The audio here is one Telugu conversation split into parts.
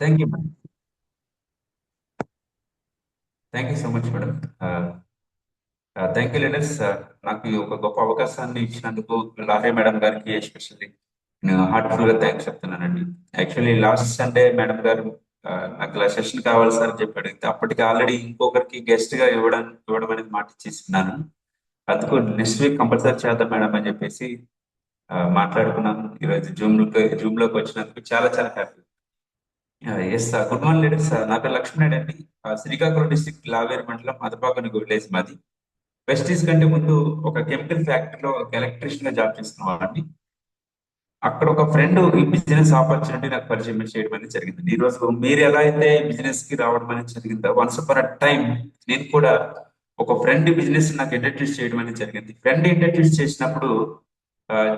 Thank you madam. Thank you so much madam. Thank you leaders. నాకు ఈ ఒక గొప్ప అవకాశాన్ని ఇచ్చినందుకు లారే మేడం గారికి ఎస్పెషల్లీ నేను హార్ట్ఫుల్ గా థ్యాంక్స్ చెప్తున్నానండి. యాక్చువల్లీ లాస్ట్ సండే మేడం గారు నాకు ఇలా సెషన్ కావాలి సార్ అని చెప్పి అడిగితే అప్పటికి ఆల్రెడీ ఇంకొకరికి గెస్ట్ గా ఇవ్వడం అనేది మాట ఇచ్చేస్తున్నాను. అందుకు నెక్స్ట్ వీక్ కంపల్సరీ చేద్దాం మేడం అని చెప్పేసి మాట్లాడుకున్నాను. ఈరోజు జూమ్ లోకి వచ్చినందుకు చాలా చాలా happy. Yes sir, good morning leaders. నా పేరు లక్ష్మణ్ అండి. శ్రీకాకుళం డిస్ట్రిక్ట్ లావేరు మండలం మదపాకని విలేజ్ మాది. వెస్టీస్ కంటే ముందు ఒక కెమికల్ ఫ్యాక్టరీలో ఒక ఎలక్ట్రీషియన్ గా జాబ్ చేస్తున్నామండి. అక్కడ ఒక ఫ్రెండ్ ఈ బిజినెస్ ఆపర్చునిటీ నాకు పరిచయం చేయడం అనేది జరిగింది. ఈ రోజు మీరు ఎలా అయితే బిజినెస్ కి రావడం అనేది జరిగిందో, వన్స్ అపాన్ అ టైం నేను కూడా ఒక ఫ్రెండ్ బిజినెస్ నాకు ఇంట్రడ్యూస్ చేయడం అనేది జరిగింది. ఫ్రెండ్ ఇంట్రడ్యూస్ చేసినప్పుడు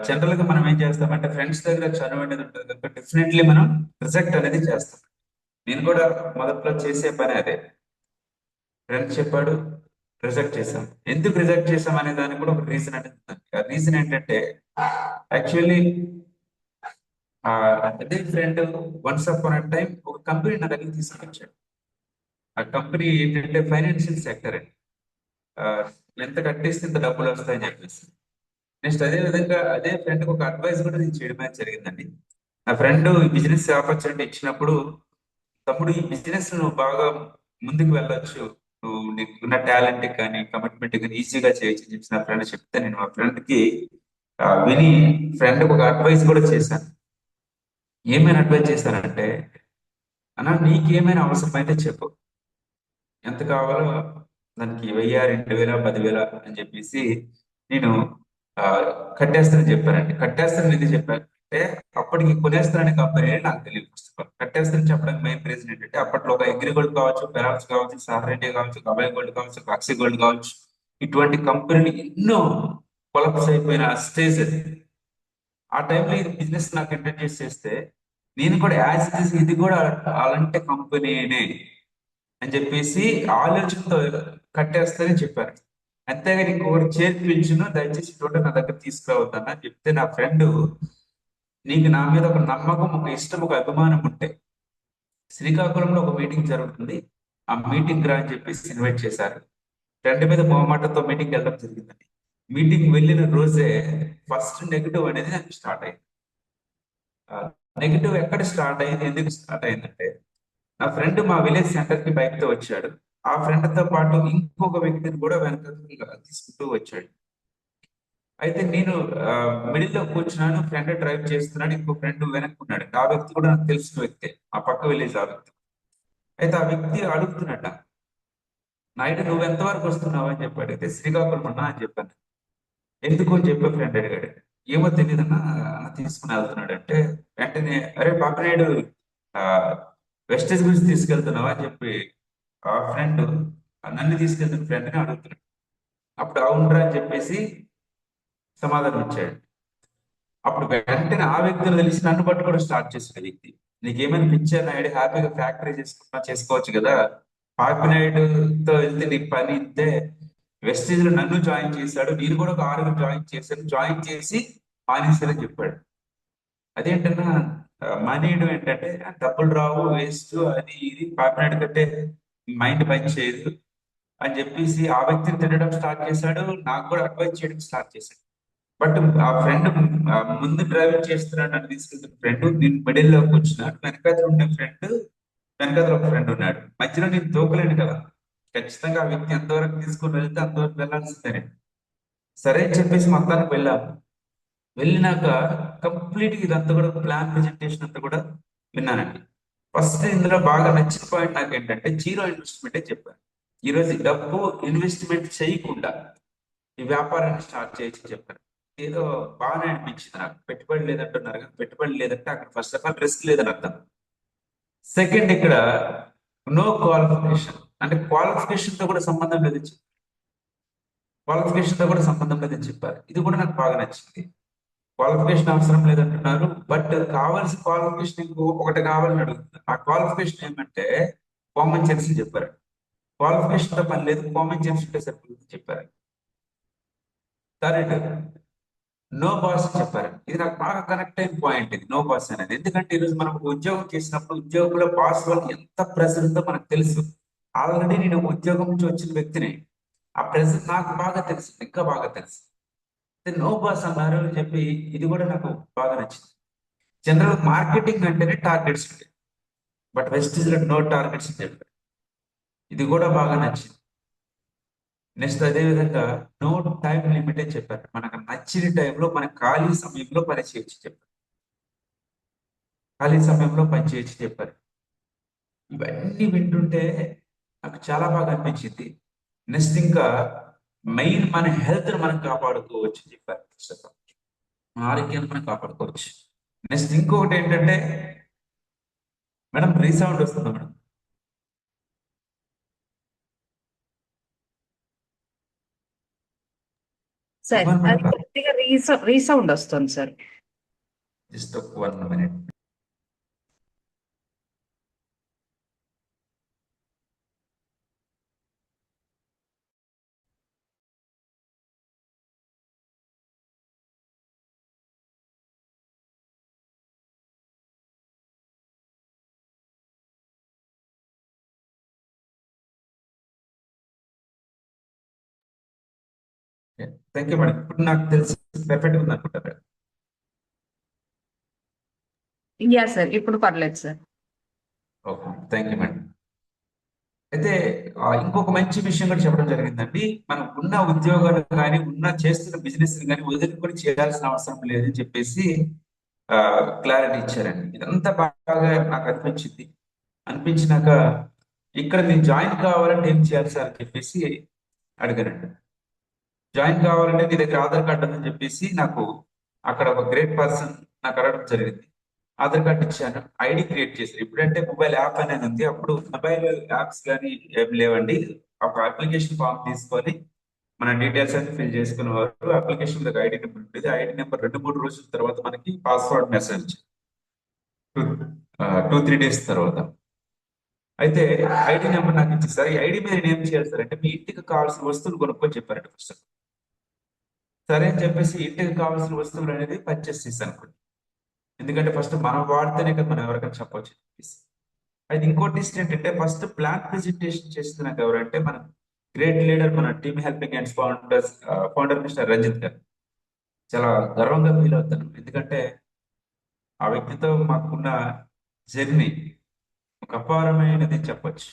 జనరల్ గా మనం ఏం చేస్తామంటే ఫ్రెండ్స్ దగ్గర చనువు అనేది ఉంటుంది కనుక డెఫినెట్లీ మనం రిజెక్ట్ అనేది చేస్తాం. నేను కూడా మొదట్లో చేసే పని అదే. ఫ్రెండ్ చెప్పాడు, రిజెక్ట్ చేశాం. ఎందుకు రిజెక్ట్ చేశాం అనే దానికి కూడా ఒక రీజన్ అనేది ఉంది. ఆ రీజన్ ఏంటంటే యాక్చువల్లీ అదే friend once upon a time ఒక కంపెనీ నా దగ్గర తీసుకొచ్చాడు. ఆ కంపెనీ ఏంటంటే ఫైనాన్షియల్ సెక్టర్ అండి. ఆ, ఎంత కట్టేస్తే ఇంత డబ్బులు వస్తాయని చెప్పేసి. నెక్స్ట్ అదే విధంగా అదే ఫ్రెండ్ ఒక అడ్వైస్ కూడా నేను చేయడం అనేది జరిగిందండి. నా ఫ్రెండ్ బిజినెస్ ఆపర్చునిటీ ఇచ్చినప్పుడు, తమ్ముడు ఈ బిజినెస్ నువ్వు బాగా ముందుకు వెళ్ళొచ్చు, నువ్వు నీకున్న టాలెంట్ కానీ కమిట్మెంట్ కానీ ఈజీగా చేయొచ్చు అని చెప్పి నా ఫ్రెండ్ చెప్తే నేను మా ఫ్రెండ్ కి విని ఫ్రెండ్ ఒక అడ్వైస్ కూడా చేశాను. ఏమైనా అడ్వైస్ చేశానంటే, అన్న నీకేమైనా అవసరమైతే చెప్పు, ఎంత కావాలో దానికి 1000 2000 10,000 అని చెప్పేసి నేను ఆ, కట్టేస్తానని చెప్పానండి. కట్టేస్తానని ఎందుకు చెప్పానంటే అప్పటికి కొనేస్తానని కంపెనీ నాకు తెలియదు. ఫస్ట్ ఆఫ్ ఆల్ కట్టేస్తానని చెప్పడానికి మెయిన్ రీజన్ ఏంటంటే అప్పట్లో ఒక అగ్రి గోల్డ్ కావచ్చు, పెరాల్స్ కావచ్చు, సాఫ్రెడ్డి కావచ్చు, అభయ్ గోల్డ్ కావచ్చు, కాక్సీ గోల్డ్ కావచ్చు, ఇటువంటి కంపెనీలు ఎన్నో కొలప్స్ అయిపోయిన స్టేజ్ అది. ఆ టైంలో ఇది బిజినెస్ నాకు ఇంట్రడ్యూస్ చేస్తే నేను కూడా యాజ్ ఇట్ ఈస్ ఇది కూడా అలాంటి కంపెనీనే అని చెప్పేసి ఆలోచనతో కట్టేస్తానని చెప్పారు. అంతేగాని ఇంకొకటి చేతి పిలిచిన దయచేసి ఇటువంటి నా దగ్గర తీసుకురావద్దన్న అని చెప్తే నా ఫ్రెండ్, నీకు నా మీద ఒక నమ్మకం, ఒక ఇష్టం, ఒక అభిమానం ఉంటే శ్రీకాకుళంలో ఒక మీటింగ్ జరుగుతుంది, ఆ మీటింగ్ రా అని చెప్పేసి ఇన్వైట్ చేశారు. ఫ్రెండ్ మీద మొహమాటంతో మీటింగ్ వెళ్ళడం జరిగిందండి. మీటింగ్ వెళ్ళిన రోజే ఫస్ట్ నెగిటివ్ అనేది నాకు స్టార్ట్ అయింది. నెగిటివ్ ఎక్కడ స్టార్ట్ అయింది, ఎందుకు స్టార్ట్ అయిందంటే నా ఫ్రెండ్ మా విలేజ్ సెంటర్ కి బైక్ తో వచ్చాడు. ఆ ఫ్రెండ్ తో పాటు ఇంకొక వ్యక్తిని కూడా వెనక తీసుకుంటూ వచ్చాడు. అయితే నేను మిడిల్ లో కూర్చున్నాను, ఫ్రెండ్ డ్రైవ్ చేస్తున్నాడు, ఇంకో ఫ్రెండ్ వెనక్కున్నాడు. ఆ వ్యక్తి కూడా నాకు తెలిసిన వ్యక్తే, ఆ పక్క విలేజ్ ఆ వ్యక్తి. అయితే ఆ వ్యక్తి అడుగుతున్నట్ట, నాయుడు నువ్వు ఎంత వరకు వస్తున్నావు అని చెప్పి అడిగితే శ్రీకాకుళం అన్నా అని చెప్పాను. ఎందుకు అని చెప్పి ఫ్రెండ్ అడిగాడు. ఏమో తెలియదన్నా, అన్న తీసుకుని వెళ్తున్నాడు అంటే వెంటనే, అరే పాపనాయుడు, ఆ వెస్టేజ్ గురించి తీసుకెళ్తున్నావా అని చెప్పి ఆ ఫ్రెండ్ నన్ను తీసుకెళ్తున్న ఫ్రెండ్ ని అడుగుతున్నాడు. అప్పుడు అవునరా అని చెప్పేసి సమాధానం ఇచ్చాడు. అప్పుడు వెంటనే ఆ వ్యక్తిని తెలిసి నన్ను పట్టుకోవడం స్టార్ట్ చేసిన వ్యక్తి, నీకేమైనా పిచ్చర్ నాయుడు, హ్యాపీగా ఫ్యాక్టరీ చేసుకోవచ్చు కదా, పాపినాయుడుతో వెళ్తే నీ పని ఇంతే. వెస్టేజ్ లో నన్ను జాయిన్ చేశాడు, నేను కూడా ఒక 6 జాయిన్ చేశాను, జాయిన్ చేసి మానేశారని చెప్పాడు. అదేంటన్నా, మనీడు ఏంటంటే డబ్బులు రావు, వేస్ట్, అది ఇది, పాపినాయుడు కంటే మైండ్ పని చేయదు అని చెప్పేసి ఆ వ్యక్తిని తిట్టడం స్టార్ట్ చేశాడు. నాకు కూడా అడ్వైస్ చేయడం స్టార్ట్ చేశాడు. బట్ ఆ ఫ్రెండ్ ముందు డ్రైవింగ్ చేస్తున్నాడు, నన్ను తీసుకెళ్తున్న ఫ్రెండ్, నేను మిడిల్ లో కూర్చున్నాను, వెనకాతల ఉన్న ఫ్రెండ్, వెనకాతల ఒక ఫ్రెండ్ ఉన్నాడు, మధ్యలో నేను తోకలేను కదా. ఖచ్చితంగా ఆ వ్యక్తి ఎంతవరకు తీసుకుని వెళ్తే అంతవరకు వెళ్ళాల్సిందే. సరే అని చెప్పేసి మొత్తానికి వెళ్ళాము. వెళ్ళినాక కంప్లీట్ ఇదంతా కూడా ప్లాన్ ప్రెజెంటేషన్ అంతా కూడా విన్నానండి. ఫస్ట్ ఇందులో బాగా నచ్చిన పాయింట్ నాకు ఏంటంటే జీరో ఇన్వెస్ట్మెంటే చెప్పారు. ఈరోజు డబ్బు ఇన్వెస్ట్మెంట్ చేయకుండా ఈ వ్యాపారాన్ని స్టార్ట్ చేయొచ్చు చెప్పారు. ఏదో బాగానే అనిపించింది నాకు. పెట్టుబడి లేదంటున్నారు కానీ పెట్టుబడి లేదంటే అక్కడ ఫస్ట్ ఆఫ్ ఆల్ రిస్క్ లేదని అర్థం. సెకండ్, ఇక్కడ నో క్వాలిఫికేషన్, అంటే క్వాలిఫికేషన్ తో కూడా సంబంధం లేదని చెప్పారు. క్వాలిఫికేషన్ తో కూడా సంబంధం లేదని చెప్పారు. ఇది కూడా నాకు బాగా నచ్చింది. క్వాలిఫికేషన్ అవసరం లేదంటున్నారు, బట్ కావాల్సిన క్వాలిఫికేషన్ ఇంకో ఒకటి కావాలని అడుగుతున్నారు. ఆ క్వాలిఫికేషన్ ఏమంటే కామన్ సెన్స్ చెప్పారు. క్వాలిఫికేషన్ తో పని లేదు, కామన్ సెన్స్ ఉంటే సరిపోతుంది చెప్పారు. థర్డ్, నో బాస్ చెప్పారు. ఇది నాకు బాగా కనెక్ట్ అయిన పాయింట్, ఇది నో బాస్ అనేది. ఎందుకంటే ఈరోజు మనం ఒక ఉద్యోగం చేసినప్పుడు ఉద్యోగంలో బాస్ వాళ్ళకి ఎంత ప్రెషర్ ఉందో మనకు తెలుసు. ఆల్రెడీ నేను ఒక ఉద్యోగం నుంచి వచ్చిన వ్యక్తిని. ఆ ప్రెషర్ నాకు బాగా తెలుసు, ఇంకా బాగా తెలుసు. నో బాస్ అన్నారు అని చెప్పి ఇది కూడా నాకు బాగా నచ్చింది. జనరల్ మార్కెటింగ్ అంటేనే టార్గెట్స్ ఉంటాయి, బట్ వెస్టీజ్ లో నో టార్గెట్స్ అని చెప్పారు. ఇది కూడా బాగా నచ్చింది. నెక్స్ట్ అదే విధంగా నో టైం లిమిట్ అని చెప్పారు. మనకు నచ్చిన టైంలో మన ఖాళీ సమయంలో పని చేయొచ్చు చెప్పారు. ఖాళీ సమయంలో పని చేయొచ్చు చెప్పారు. ఇవన్నీ వింటుంటే నాకు చాలా బాగా అనిపించింది. నెక్స్ట్ ఇంకా మెయిన్ మన హెల్త్ మనం కాపాడుకోవచ్చు అని చెప్పారు. మన ఆరోగ్యాన్ని మనం కాపాడుకోవచ్చు. నెక్స్ట్ ఇంకొకటి ఏంటంటే, మేడం రీసౌండ్ వస్తుందా మేడం? సార్ గుడ్ అది మేడం. కొద్దిగా రీసౌండ్ వస్తుంది సార్. జస్ట్ ఒక 1 minute. Thank you madam. ఇప్పుడు నాకు తెలిసి పెర్ఫెక్ట్ ఉంది అనుకుంటా మేడం. యా సార్, ఇప్పుడు పర్లేదు sir. Okay, thank you madam. అయితే ఇంకొక మంచి విషయం కూడా చెప్పడం జరిగిందండి. మనం ఉన్న ఉద్యోగాలు కానీ ఉన్న చేస్తున్న బిజినెస్ కానీ వదులుకొని చేయాల్సిన అవసరం లేదని చెప్పేసి క్లారిటీ ఇచ్చారండి. ఇదంతా బాగా నాకు అనిపించింది. అనిపించినాక ఇక్కడ నేను జాయిన్ కావాలంటే ఏం చేయాలి సార్ అని చెప్పేసి అడిగారండి. జాయిన్ కావాలంటే నీ దగ్గర ఆధార్ కార్డు ఉందని చెప్పేసి నాకు అక్కడ ఒక గ్రేట్ పర్సన్ నాకు అడగడం జరిగింది. ఆధార్ కార్డు ఇచ్చాను, ఐడి క్రియేట్ చేశారు. ఇప్పుడంటే మొబైల్ యాప్ అనేది ఉంది, అప్పుడు మొబైల్ యాప్స్ కానీ ఏం లేవండి. ఒక అప్లికేషన్ ఫామ్ తీసుకొని మన డీటెయిల్స్ అన్ని ఫిల్ చేసుకునేవారు. అప్లికేషన్ దగ్గర ఐడి నెంబర్ ఉంటుంది. ఐడి నెంబర్ 2-3 రోజుల తర్వాత మనకి పాస్వర్డ్ మెసేజ్, 2-3 డేస్ తర్వాత. అయితే ఐడి నెంబర్ నాకు ఇచ్చేసారు. ఈ ఐడి మీద నేను ఏం చేయాలి సార్ అంటే, మీ ఇంటికి కావాల్సిన వస్తువులు కొనుక్కొని చెప్పారండి ఫస్ట్. సరే అని చెప్పేసి ఇంటికి కావాల్సిన వస్తువులు అనేది పర్చేస్ చేశాను అనుకోండి. ఎందుకంటే ఫస్ట్ మనం వాడితేనే కదా మనం ఎవరికైనా చెప్పొచ్చు అని చెప్పేసి. అయితే ఇంకో ట్విస్ట్ ఏంటంటే, ఫస్ట్ ప్లాన్ ప్రెజెంటేషన్ చేస్తున్నది ఎవరంటే మన గ్రేట్ లీడర్, మన team helping hands founder mister Ranjith గారు. చాలా గర్వంగా ఫీల్ అవుతాను. ఎందుకంటే ఆ వ్యక్తితో మాకున్న జర్నీ ఒక అపారమైనది చెప్పొచ్చు.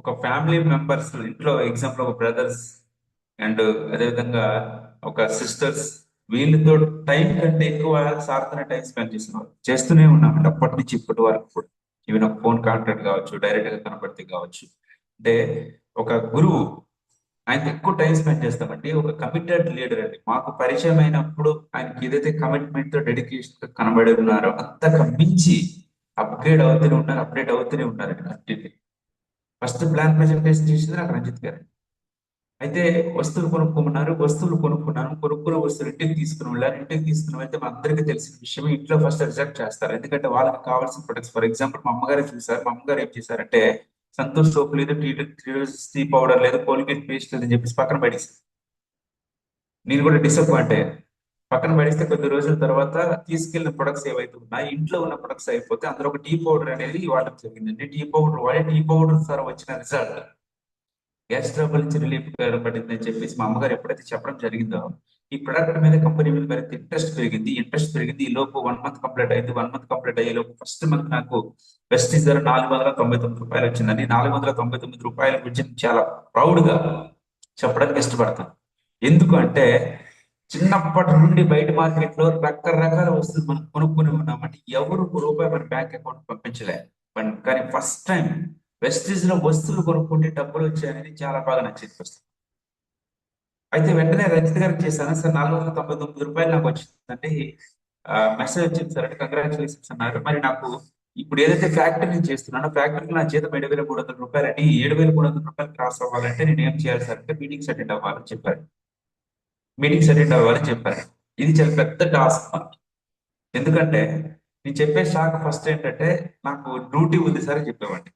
ఒక ఫ్యామిలీ మెంబర్స్ ఇంట్లో ఎగ్జాంపుల్ ఒక బ్రదర్స్ అండ్ అదేవిధంగా ఒక సిస్టర్స్, వీళ్ళతో టైం కంటే ఎక్కువ సార్తోనే టైం స్పెండ్ చేస్తూనే ఉన్నామండి అప్పటి నుంచి ఇప్పటి వరకు కూడా. ఈవెన్ ఒక ఫోన్ కాంటాక్ట్ కావచ్చు, డైరెక్ట్ గా కనబడితే కావచ్చు. అంటే ఒక గురువు, ఆయనతో ఎక్కువ టైం స్పెండ్ చేస్తామండి. ఒక కమిటెడ్ లీడర్ అండి. మాకు పరిచయం అయినప్పుడు ఆయనకి ఏదైతే కమిట్మెంట్ తో డెడికేషన్ తో కనబడి ఉన్నారో అంతకు మించి అప్డేట్ అవుతూనే ఉన్నారండి. ఫస్ట్ ప్లాన్ ప్రెజెంటేషన్ చేసింది నాకు రంజిత్ గారు. అయితే వస్తువులు కొనుక్కోమన్నారు, వస్తువులు కొనుక్కున్నాను. కొనుక్కున్న వస్తువులు ఇంటికి తీసుకుని వెళ్ళారు. ఇంటికి తీసుకుని వెళ్తే మా అందరికీ తెలిసిన విషయం, ఇంట్లో ఫస్ట్ రిజెక్ట్ చేస్తారు. ఎందుకంటే వాళ్ళకి కావాల్సిన ప్రొడక్ట్స్, ఫర్ ఎగ్జాంపుల్ మా అమ్మగారే చూసారు. మా అమ్మగారు ఏం చేశారంటే, సంతోష్ సోప్ లేదు, టీ పౌడర్ లేదు, కోల్గేట్ పేస్ట్ లేదని చెప్పేసి పక్కన పడేసి, నేను కూడా డిసప్పాయింట్ అయ్యాను. పక్కన పడేస్తే కొద్ది రోజుల తర్వాత తీసుకెళ్లిన ప్రొడక్ట్స్ ఏవైతే ఉన్నాయి, ఇంట్లో ఉన్న ప్రొడక్ట్స్ అయిపోతే అందులో ఒక టీ పౌడర్ అనేది వాడడం జరిగిందండి. టీ పౌడర్ వాడి టీ పౌడర్ ద్వారా వచ్చిన రిజల్ట్ గ్యాస్ ట్రబుల్ నుంచి రిలీఫ్ పడింది అని చెప్పేసి మా అమ్మగారు ఎప్పుడైతే చెప్పడం జరిగిందో, ఈ ప్రొడక్ట్ మీద కంపెనీ మీద మరింత ఇంట్రెస్ట్ పెరిగింది. ఈ లోపు 1 మంత్ కంప్లీట్ అయింది. 1 మంత్ కంప్లీట్ అయ్యే లోపు ఫస్ట్ మంత్ నాకు బెస్ట్ ఇద్దరు రూ. 499 వచ్చిందండి. రూ. 499 గురించి చాలా ప్రౌడ్ గా చెప్పడానికి ఇష్టపడతాను. ఎందుకు అంటే, చిన్నప్పటి నుండి బయట మార్కెట్ లో రకరకాల వస్తువులు మనం కొనుక్కుని ఉన్నామంటే ఎవరు రూపాయి మన బ్యాంక్ అకౌంట్ పంపించలే. కానీ ఫస్ట్ టైం వెస్టీజ్ లో వస్తువులు కొనుక్కుంటే డబ్బులు వచ్చాయని చాలా బాగా నచ్చింది ఫస్ట్. అయితే వెంటనే రజిత్ గారికి చేశాను, సార్ రూ. 499 నాకు వచ్చిందండి, మెసేజ్ వచ్చింది సార్ అంటే కంగ్రాచులేషన్స్ అన్నారు. మరి నాకు ఇప్పుడు ఏదైతే ఫ్యాక్టరీ నేను చేస్తున్నానో ఫ్యాక్టరీకి నా జీతం రూ. 7,300 అండి. రూ. 7,300 క్రాస్ అవ్వాలంటే నేను ఏం చేయాలి సార్ అంటే, మీటింగ్స్ అటెండ్ అవ్వాలని చెప్పారు. ఇది చాలా పెద్ద టాస్క్ మనకి. ఎందుకంటే నేను చెప్పే షాక్ ఫస్ట్ ఏంటంటే, నాకు డ్యూటీ ఉంది సార్ అని చెప్పేవాడిని.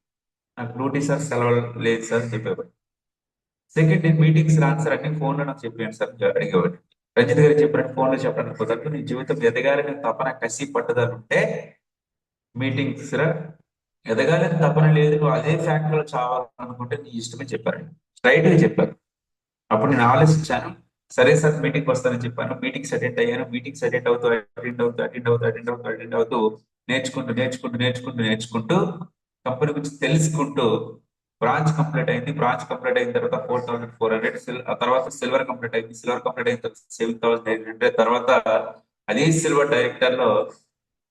నాకు డ్యూటీ సార్, సెలవు లేదు సార్ అని చెప్పేవాడిని. సెకండ్, నేను మీటింగ్స్ రాను సార్ అన్ని ఫోన్లో నాకు చెప్పాను సార్ అని అడిగేవాడిని. రంజిత్ గారికి చెప్పినట్టు ఫోన్లో చెప్పడానికి కుదరదు. నీ జీవితం ఎదగాలని తపన, కసి, పట్టుదల ఉంటే మీటింగ్స్ రా. ఎదగాలని తపన లేదు, నువ్వు అదే ఫ్యాక్టరీలో చావాలనుకుంటే నీ ఇష్టమే చెప్పారండి. స్ట్రైట్ గా చెప్పారు. అప్పుడు నేను ఆలోచించాను. సరే సార్ మీటింగ్ వస్తానని చెప్పాను. మీటింగ్స్ అటెండ్ అయ్యాను. మీటింగ్స్ అటెండ్ అవుతూ నేర్చుకుంటూ కంపెనీ గురించి తెలుసుకుంటూ బ్రాంచ్ కంప్లీట్ అయిన తర్వాత 4400, ఆ తర్వాత సిల్వర్ కంప్లీట్ అయింది. సిల్వర్ కంప్లీట్ అయిన తర్వాత 7800, తర్వాత అదే సిల్వర్ డైరెక్టర్ లో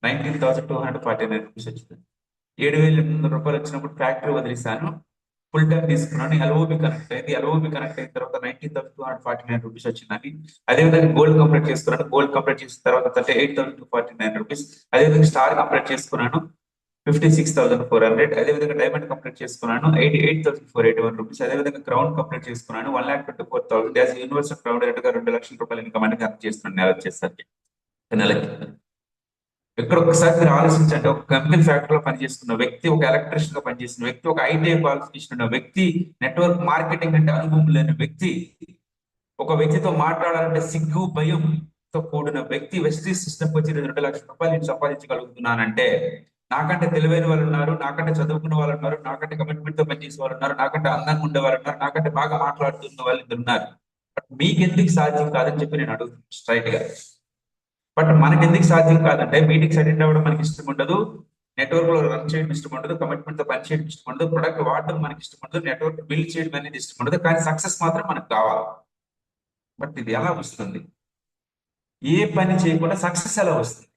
19,249 రూపీస్ వచ్చింది. 7,800 రూపాయలు వచ్చినప్పుడు ఫ్యాక్టరీ వదిలేశాను. ఫుల్ టైం తీసుకున్నాను. ఎల్ఓబి కనెక్ట్ అయింది. ఎల్ఓబి కనెక్ట్ అయిన తర్వాత 19,249 రూపీస్ వచ్చిందని. అదేవిధంగా గోల్డ్ కంప్లీట్ చేసుకున్నాను. గోల్డ్ కంప్లీట్ చేసిన తర్వాత 38,249 రూపీస్. అదేవిధంగా స్టార్ కంప్లీట్ చేసుకున్నాను. 56,400. అదేవిధంగా డైమండ్ కంప్లీట్ చేసుకున్నాను. 88,481 రూపీస్. అదేవిధంగా క్రౌన్ కంప్లీట్ చేసుకున్నాను. 1,24,000. యాజ్ యూనివర్సల్ క్రౌడ్ గా 2,00,000 రూపాయలు ఇన్కమ్ అనేది అర్న్ చేస్తున్నాను నెల వచ్చేసరికి, నెలకి. ఇక్కడ ఒకసారి మీరు ఆలోచించండి. ఒక కెమికల్ ఫ్యాక్టరీలో పనిచేస్తున్న వ్యక్తి, ఒక ఎలక్ట్రీషియన్ గా పనిచేస్తున్న వ్యక్తి, ఒక ఐటీఐ క్వాలిఫికేషన్ ఉన్న వ్యక్తి, నెట్వర్క్ మార్కెటింగ్ అంటే అనుభవం లేని వ్యక్తి, ఒక వ్యక్తితో మాట్లాడాలంటే సిగ్గు భయంతో కూడిన వ్యక్తి వెస్టీజ్ సిస్టమ్కి వచ్చి 2,00,000 రూపాయలు నేను సంపాదించగలుగుతున్నానంటే, నాకంటే తెలివైన వాళ్ళు ఉన్నారు, నాకంటే చదువుకున్న వాళ్ళు ఉన్నారు, నాకంటే కమిట్మెంట్ తో పనిచేసే వాళ్ళు ఉన్నారు, నాకంటే అందంగా ఉండే వాళ్ళు ఉన్నారు, నాకంటే బాగా మాట్లాడుతున్న వాళ్ళు ఇద్దరు ఉన్నారు. బట్ మీకెందుకు సాధ్యం కాదని చెప్పి నేను అడుగుతున్నాను స్ట్రైట్ గా. బట్ మనకి ఎందుకు సాధ్యం కాదంటే, మీటింగ్స్ అటెండ్ అవ్వడం మనకి ఇష్టం ఉండదు, నెట్వర్క్ లో రన్ చేయడం ఇష్టం ఉండదు, కమిట్మెంట్ తో పని చేయడం ఇష్టం ఉండదు, ప్రొడక్ట్ వాడడం మనకి ఇష్టం ఉండదు, నెట్వర్క్ బిల్డ్ చేయడం అనేది ఇష్టం ఉండదు, కానీ సక్సెస్ మాత్రం మనకు కావాలి. బట్ ఇది ఎలా వస్తుంది? ఏ పని చేయకుండా సక్సెస్ ఎలా వస్తుంది?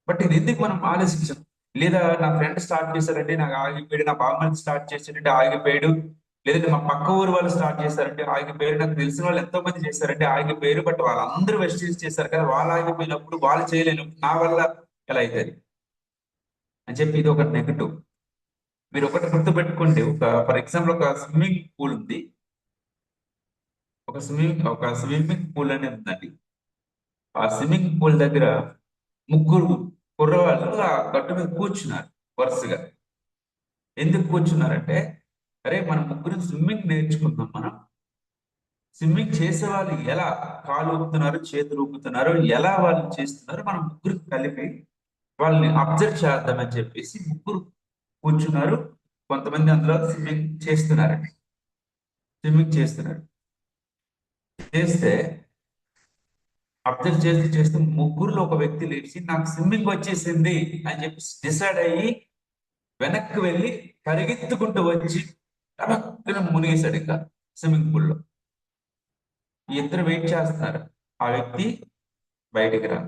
బట్ ఇది ఎందుకు మనం ఆలోచించాం? లేదా నా ఫ్రెండ్ స్టార్ట్ చేశారంటే నాకు ఆగిపోయాడు, నా బామ్మని స్టార్ట్ చేశారంటే ఆగిపోయాడు, లేదంటే మా పక్క ఊరు వాళ్ళు స్టార్ట్ చేశారంటే ఆగిపోయారు, నాకు తెలిసిన వాళ్ళు ఎంతో మంది చేశారంటే ఆగిపోయారు, బట్ వాళ్ళందరూ వెస్టేజ్ చేశారు కదా, వాళ్ళు ఆగిపోయినప్పుడు వాళ్ళు చేయలేనప్పుడు నా వల్ల ఎలా అవుతుంది అని చెప్పి ఇది ఒక నెగటివ్. మీరు ఒకటి గుర్తుపెట్టుకోండి. ఫర్ ఎగ్జాంపుల్ ఒక స్విమ్మింగ్ పూల్ ఉంది. ఒక స్విమ్మింగ్ పూల్ అనేది ఉందండి. ఆ స్విమ్మింగ్ పూల్ దగ్గర ముగ్గురు కుర్రవాళ్ళు ఆ గట్టు మీద కూర్చున్నారు వరుసగా. ఎందుకు కూర్చున్నారంటే, అరే మనం ముగ్గురు స్విమ్మింగ్ నేర్చుకుందాం, మనం స్విమ్మింగ్ చేసే వాళ్ళు ఎలా కాలు ఊపుతున్నారు, చేతులు ఊపుతున్నారు, ఎలా వాళ్ళు చేస్తున్నారు, మనం ముగ్గురు కలిపి వాళ్ళని అబ్జర్వ్ చేద్దామని చెప్పేసి ముగ్గురు కూర్చున్నారు. కొంతమంది అందులో స్విమ్మింగ్ చేస్తున్నారు. చేస్తే అబ్జర్వ్ చేస్తూ ముగ్గురులో ఒక వ్యక్తి లేచి నాకు స్విమ్మింగ్ వచ్చేసింది అని చెప్పి డిసైడ్ అయ్యి వెనక్కి వెళ్ళి పరిగెత్తుకుంటూ వచ్చి టపక్కున మునిగేశాడు ఇంకా స్విమ్మింగ్ పూల్లో. ఈ ఇద్దరు వెయిట్ చేస్తున్నారు. ఆ వ్యక్తి బయటికి రా,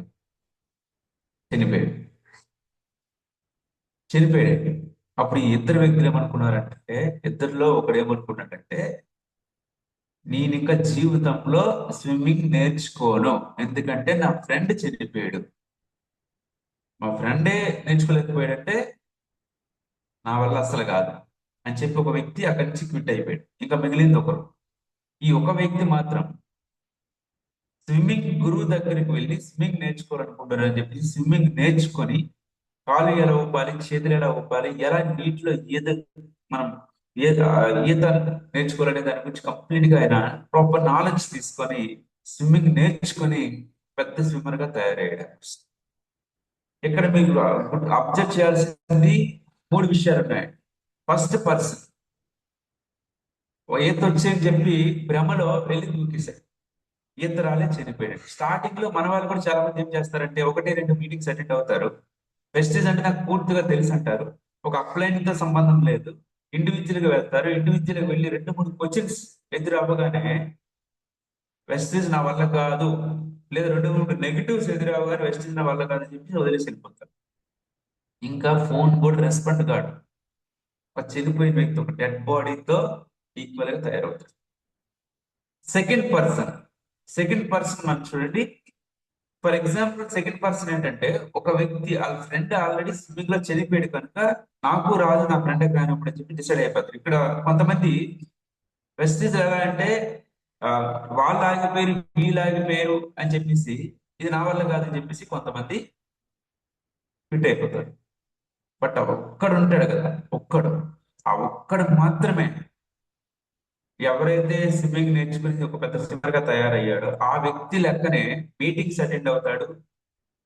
చనిపోయాడు. చనిపోయాడు. అప్పుడు ఈ ఇద్దరు వ్యక్తులు ఏమనుకున్నారంటే, ఇద్దరిలో ఒకడు ఏమనుకున్నాడంటే, నేను ఇంకా జీవితంలో స్విమ్మింగ్ నేర్చుకోను, ఎందుకంటే నా ఫ్రెండ్ చనిపోయాడు. మా ఫ్రెండే నేర్చుకోలేకపోయాడంటే నా వల్ల అసలు కాదు అని చెప్పి ఒక వ్యక్తి అక్కడి నుంచి క్విట్ అయిపోయాడు. ఇంకా మిగిలింది ఒకరు. ఈ ఒక వ్యక్తి మాత్రం స్విమ్మింగ్ గురువు దగ్గరికి వెళ్ళి స్విమ్మింగ్ నేర్చుకోవాలనుకుంటున్నారు అని చెప్పి స్విమ్మింగ్ నేర్చుకొని కాలు ఎలా ఊపాలి, చేతులు ఎలా ఊపాలి, ఎలా నీటిలో మనం ఈత నేర్చుకోవాలనే దాని గురించి కంప్లీట్ గా ఆయన ప్రాపర్ నాలెడ్జ్ తీసుకొని స్విమ్మింగ్ నేర్చుకొని పెద్ద స్విమ్మర్ గా తయారయ్యాడు. ఇక్కడ మీరు అబ్జర్వ్ చేయాల్సింది మూడు విషయాలు ఉన్నాయి. ఫస్ట్ పర్సన్ ఈత వచ్చని చెప్పి భ్రమలో వెళ్ళి దూకేశాడు. ఈత రాలే, చనిపోయాడు. స్టార్టింగ్ లో మన వాళ్ళు కూడా చాలా మంది ఏం చేస్తారంటే, ఒకటి రెండు మీటింగ్స్ అటెండ్ అవుతారు. వెస్టేజ్ అంటే నాకు పూర్తిగా తెలుసు అంటారు. ఒక అప్లైన్ తో సంబంధం లేదు, ఇండివిజువల్ గా వెళ్తారు. ఇండివిజువల్ గా వెళ్ళి రెండు మూడు క్వశ్చన్స్ ఎదురు అవ్వగానే వెస్టేజ్ నా వల్ల కాదు, లేదా రెండు మూడు నెగిటివ్స్ ఎదురు అవ్వగానే వెస్టేజ్ నా వల్ల కాదు అని చెప్పి వదిలేసి వెళ్ళిపోతారు. ఇంకా ఫోన్ కూడా రెస్పాండ్ కాడు. ఒక చనిపోయిన వ్యక్తి, ఒక డెడ్ బాడీతో ఈక్వల్ గా తయారవుతారు. సెకండ్ పర్సన్ మనం చూడండి. ఫర్ ఎగ్జాంపుల్ సెకండ్ పర్సన్ ఏంటంటే, ఒక వ్యక్తి వాళ్ళ ఫ్రెండ్ ఆల్రెడీ స్విమ్మింగ్ లో చనిపోయాడు కనుక నాకు రాదు, నా ఫ్రెండ్ కానప్పుడు అని చెప్పి డిసైడ్ అయిపోతారు. ఇక్కడ కొంతమంది వెస్టీజ్ ఎలా అంటే, ఆ, వాళ్ళు ఆగిపోయారు, వీళ్ళు ఆగిపోయారు అని చెప్పేసి ఇది నా వల్ల కాదని చెప్పేసి కొంతమంది ఫిట్ అయిపోతారు. బట్ ఆ ఒక్కడు ఉంటాడు కదా, ఆ ఒక్కడు మాత్రమే ఎవరైతే స్విమ్మింగ్ నేర్చుకుని ఒక పెద్ద స్విమ్మర్ గా తయారయ్యాడో ఆ వ్యక్తి లెక్కనే మీటింగ్స్ అటెండ్ అవుతాడు,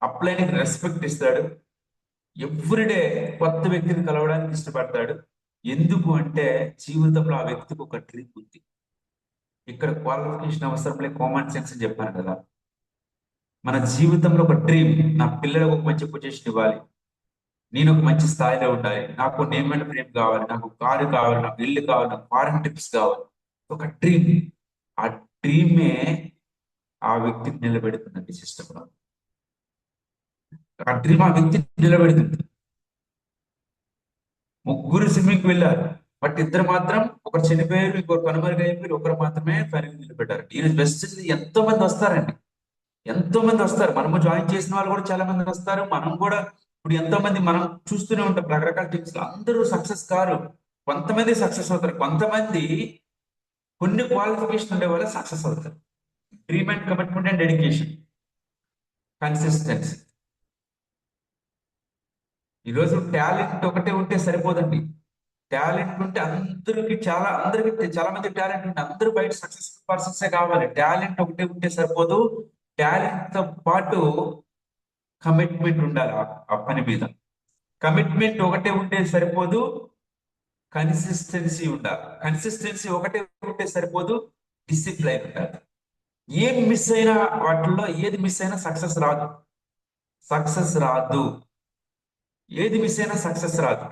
అప్లైనికి రెస్పెక్ట్ ఇస్తాడు, ఎవ్రీడే కొత్త వ్యక్తిని కలవడానికి ఇష్టపడతాడు. ఎందుకు అంటే జీవితంలో ఆ వ్యక్తికి ఒక డ్రీమ్ ఉంది. ఇక్కడ క్వాలిఫికేషన్ అవసరం లే, కామన్ సెన్స్ అని చెప్పాను కదా. మన జీవితంలో ఒక డ్రీమ్, నా పిల్లలకు ఒక మంచి పొజిషన్ ఇవ్వాలి, నేను ఒక మంచి స్థాయిలో ఉండాలి, నాకు నేమ్ అండ్ ఫ్రేమ్ కావాలి, నాకు కారు కావాలి, నాకు ఇల్లు కావాలి, నాకు ఫారెన్ ట్రిప్స్ కావాలి. ఒక డ్రీమ్. ఆ డ్రీమే ఆ వ్యక్తిని నిలబెడుతుందండి సిస్టంలో. ఆ డ్రీమ్ ఆ వ్యక్తిని నిలబెడుతుంది. ముగ్గురు స్విమ్మింగ్ వెళ్ళారు, బట్ ఇద్దరు మాత్రం, ఒకరు చనిపోయారు, ఇంకొకరు కనుమరుగైపోయారు, ఒకరు మాత్రమే ఫైనల్ నిలబెట్టారు. ఈరోజు బెస్ట్ ఎంతో మంది వస్తారండి, ఎంతో మంది వస్తారు. మనము జాయిన్ చేసిన వాళ్ళు కూడా చాలా మంది వస్తారు. మనం కూడా ఇప్పుడు ఎంతో మంది మనం చూస్తూనే ఉంటాం రకరకాల టీమ్స్ లో. అందరూ సక్సెస్ కారు, కొంతమంది సక్సెస్ అవుతారు, కొంతమంది కొన్ని క్వాలిఫికేషన్ ఉండే వాళ్ళు సక్సెస్ అవుతారు. Dream and commitment and dedication, consistency. ఈరోజు టాలెంట్ ఒకటే ఉంటే సరిపోదండి. టాలెంట్ ఉంటే అందరికి చాలా మంది టాలెంట్ ఉంటే అందరూ బయట సక్సెస్ఫుల్ పర్సన్సే కావాలి. టాలెంట్ ఒకటే ఉంటే సరిపోదు. టాలెంట్ తో పాటు కమిట్మెంట్ ఉండాలి ఆ పని మీద. కమిట్మెంట్ ఒకటే ఉంటే సరిపోదు, కన్సిస్టెన్సీ ఉండాలి. కన్సిస్టెన్సీ ఒకటే ఉంటే సరిపోదు, డిసిప్లైన్ ఉండాలి. ఏం మిస్ అయినా, వాటిల్లో ఏది మిస్ అయినా సక్సెస్ రాదు. సక్సెస్ రాదు. ఏది మిస్ అయినా సక్సెస్ రాదు.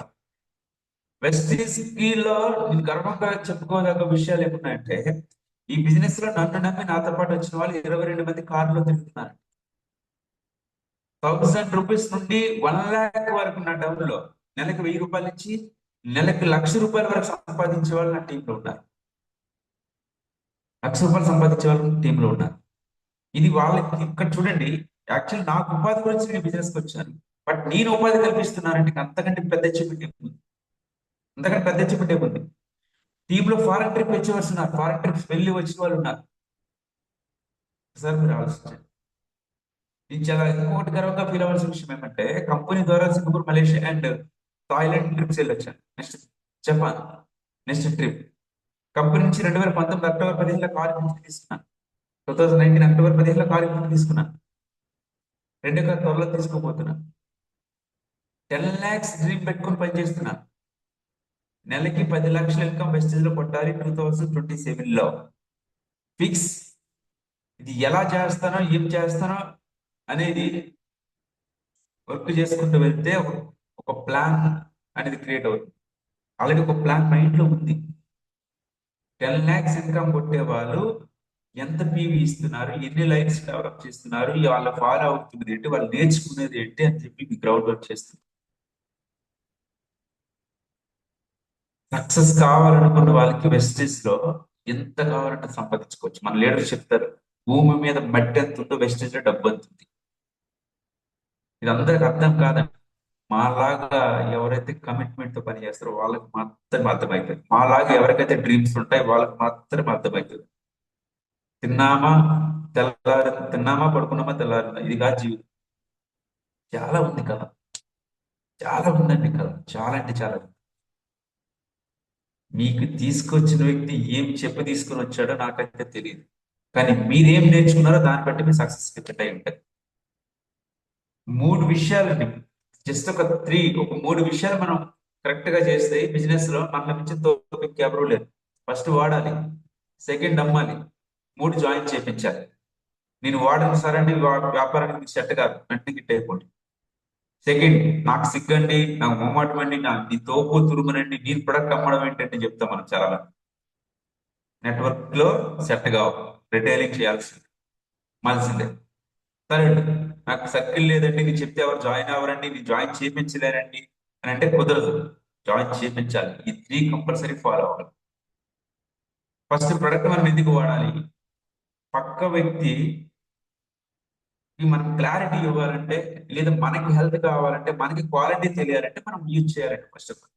వెస్టీస్ లో నేను గర్వంగా చెప్పుకోదగ్గ విషయాలు ఏమున్నాయంటే, ఈ బిజినెస్ లో నన్ను నమ్మి నాతో పాటు వచ్చిన వాళ్ళు 22 మంది కార్లో తిరుగుతున్నారు. 1000 రూపీస్ నుండి 1 lakh వరకు నా టౌన్ లో నెలకు 1000 రూపాయల నుంచి నెలకు 1,00,000 రూపాయల వరకు సంపాదించే వాళ్ళు నా టీంలో ఉన్నారు. 1,00,000 రూపాయలు సంపాదించే వాళ్ళు టీంలో ఉన్నారు. ఇది వాళ్ళకి ఇక్కడ చూడండి. యాక్చువల్ నాకు ఉపాధి గురించి నేను బిజినెస్ కి వచ్చాను, బట్ నేను ఉపాధి కల్పిస్తున్నానంటే అంతకంటే పెద్ద అచీవ్మెంట్ ఏముంది? అంతకంటే పెద్ద అచీవ్మెంట్ ఏముంది? టీంలో ఫారెన్ ట్రిప్ వచ్చేవారు ఉన్నారు, ఫారెన్ ట్రిప్స్ వెళ్ళి వచ్చిన వాళ్ళు ఉన్నారు. సార్ మీరు ఆలోచించండి. ఇది చాలా ఇంకొకటి గర్వంగా ఫీల్ అవ్వాల్సిన విషయం ఏమంటే, కంపెనీ ద్వారా Singapore, Malaysia and Thailand trips వెళ్ళొచ్చాను. Next Japan, next trip. Company నుంచి 2019 అక్టోబర్ 15 కార్ గిఫ్ట్ తీసుకున్నాను. 2019 అక్టోబర్ 15 కార్ గిఫ్ట్ తీసుకున్నాను. రెండో కార్ త్వరలో తీసుకోబోతున్నాను. 10 lakhs డ్రీమ్ పెట్టుకుని పనిచేస్తున్నాను. నెలకి 10 లక్షల ఇన్కమ్ వెస్టేజ్ లో కొట్టాలి 2027లో ఫిక్స్. ఇది ఎలా చేస్తానో, ఏం చేస్తానో అనేది వర్క్ చేసుకుంటూ వెళ్తే ఒక ప్లాన్ అనేది క్రియేట్ అవుతుంది. ఆల్రెడీ ఒక ప్లాన్ మైండ్ లో ఉంది. 10 lakhs ఇన్కమ్ కొట్టే వాళ్ళు ఎంత పీవీ ఇస్తున్నారు, ఎన్ని లైన్స్ డెవలప్ చేస్తున్నారు, వాళ్ళ ఫాలో అవుతున్నది ఏంటి, వాళ్ళు నేర్చుకునేది ఏంటి అని చెప్పి మీ గ్రౌండ్ వర్క్ చేస్తుంది. సక్సెస్ కావాలనుకున్న వాళ్ళకి వెస్టేజ్ లో ఎంత కావాలంటే సంపాదించుకోవచ్చు. మన లీడర్స్ చెప్తారు, భూమి మీద మట్టి ఎంత ఉందో వెస్టేజ్ లో డబ్బు ఎంత ఉంది. ఇది అందరికి అర్థం కాదండి. మాలాగా ఎవరైతే కమిట్మెంట్ తో పని చేస్తారో వాళ్ళకి మాత్రమే అర్థమవుతుంది. మాలాగా ఎవరికైతే డ్రీమ్స్ ఉంటాయి వాళ్ళకి మాత్రమే అర్థమవుతుంది. తిన్నామా పడుకున్నామా తెల్లారిందా, ఇది కాదు జీవితం. చాలా ఉంది కదా, చాలా ఉందండి కదా, చాలా అంటే చాలా. మీకు తీసుకొచ్చిన వ్యక్తి ఏం చెప్పి తీసుకుని వచ్చాడో నాకైతే తెలియదు, కానీ మీరేం నేర్చుకున్నారో దాన్ని బట్టి మీ సక్సెస్ డిపెండ్ అయి ఉంటుంది. 3 విషయాలండి, జస్ట్ ఒక 3 విషయాలు మనం కరెక్ట్ గా చేస్తే బిజినెస్ లో మన మించిన తోపు ఎవరూ లేదు. ఫస్ట్ వాడాలి, సెకండ్ అమ్మాలి, 3 జాయిన్ చేయించాలి. నేను వాడను సార్ అండి, వ్యాపారానికి మీకు సెట్ కాదు, వెంటనే గిట్ అయిపోండి. సెకండ్, నాకు సిగ్గండి, నాకు మొమ్మాటం అండి, నీ తోపు తురుమునండి, నేను ప్రొడక్ట్ అమ్మడం ఏంటంటే చెప్తాం మనం చాలా మంది. నెట్వర్క్ లో సెట్ కావు, రిటైలింగ్ మాల్సిందే. థర్డ్, నాకు సర్కిల్ లేదండి, నేను చెప్తే ఎవరు జాయిన్ అవ్వరండి, నేను జాయిన్ చేయించలేరండి అని అంటే కుదరదు. జాయిన్ చేయించాలి. ఈ 3 కంపల్సరీ ఫాలో అవ్వాలి. ఫస్ట్, ప్రొడక్ట్ మనం ఎందుకు వాడాలి? పక్క వ్యక్తి మనకి క్లారిటీ ఇవ్వాలంటే, లేదా మనకి హెల్త్ కావాలంటే, మనకి క్వాలిటీ తెలియాలంటే మనం యూజ్ చేయాలంటే ఫస్ట్ ఆఫ్ ఆల్.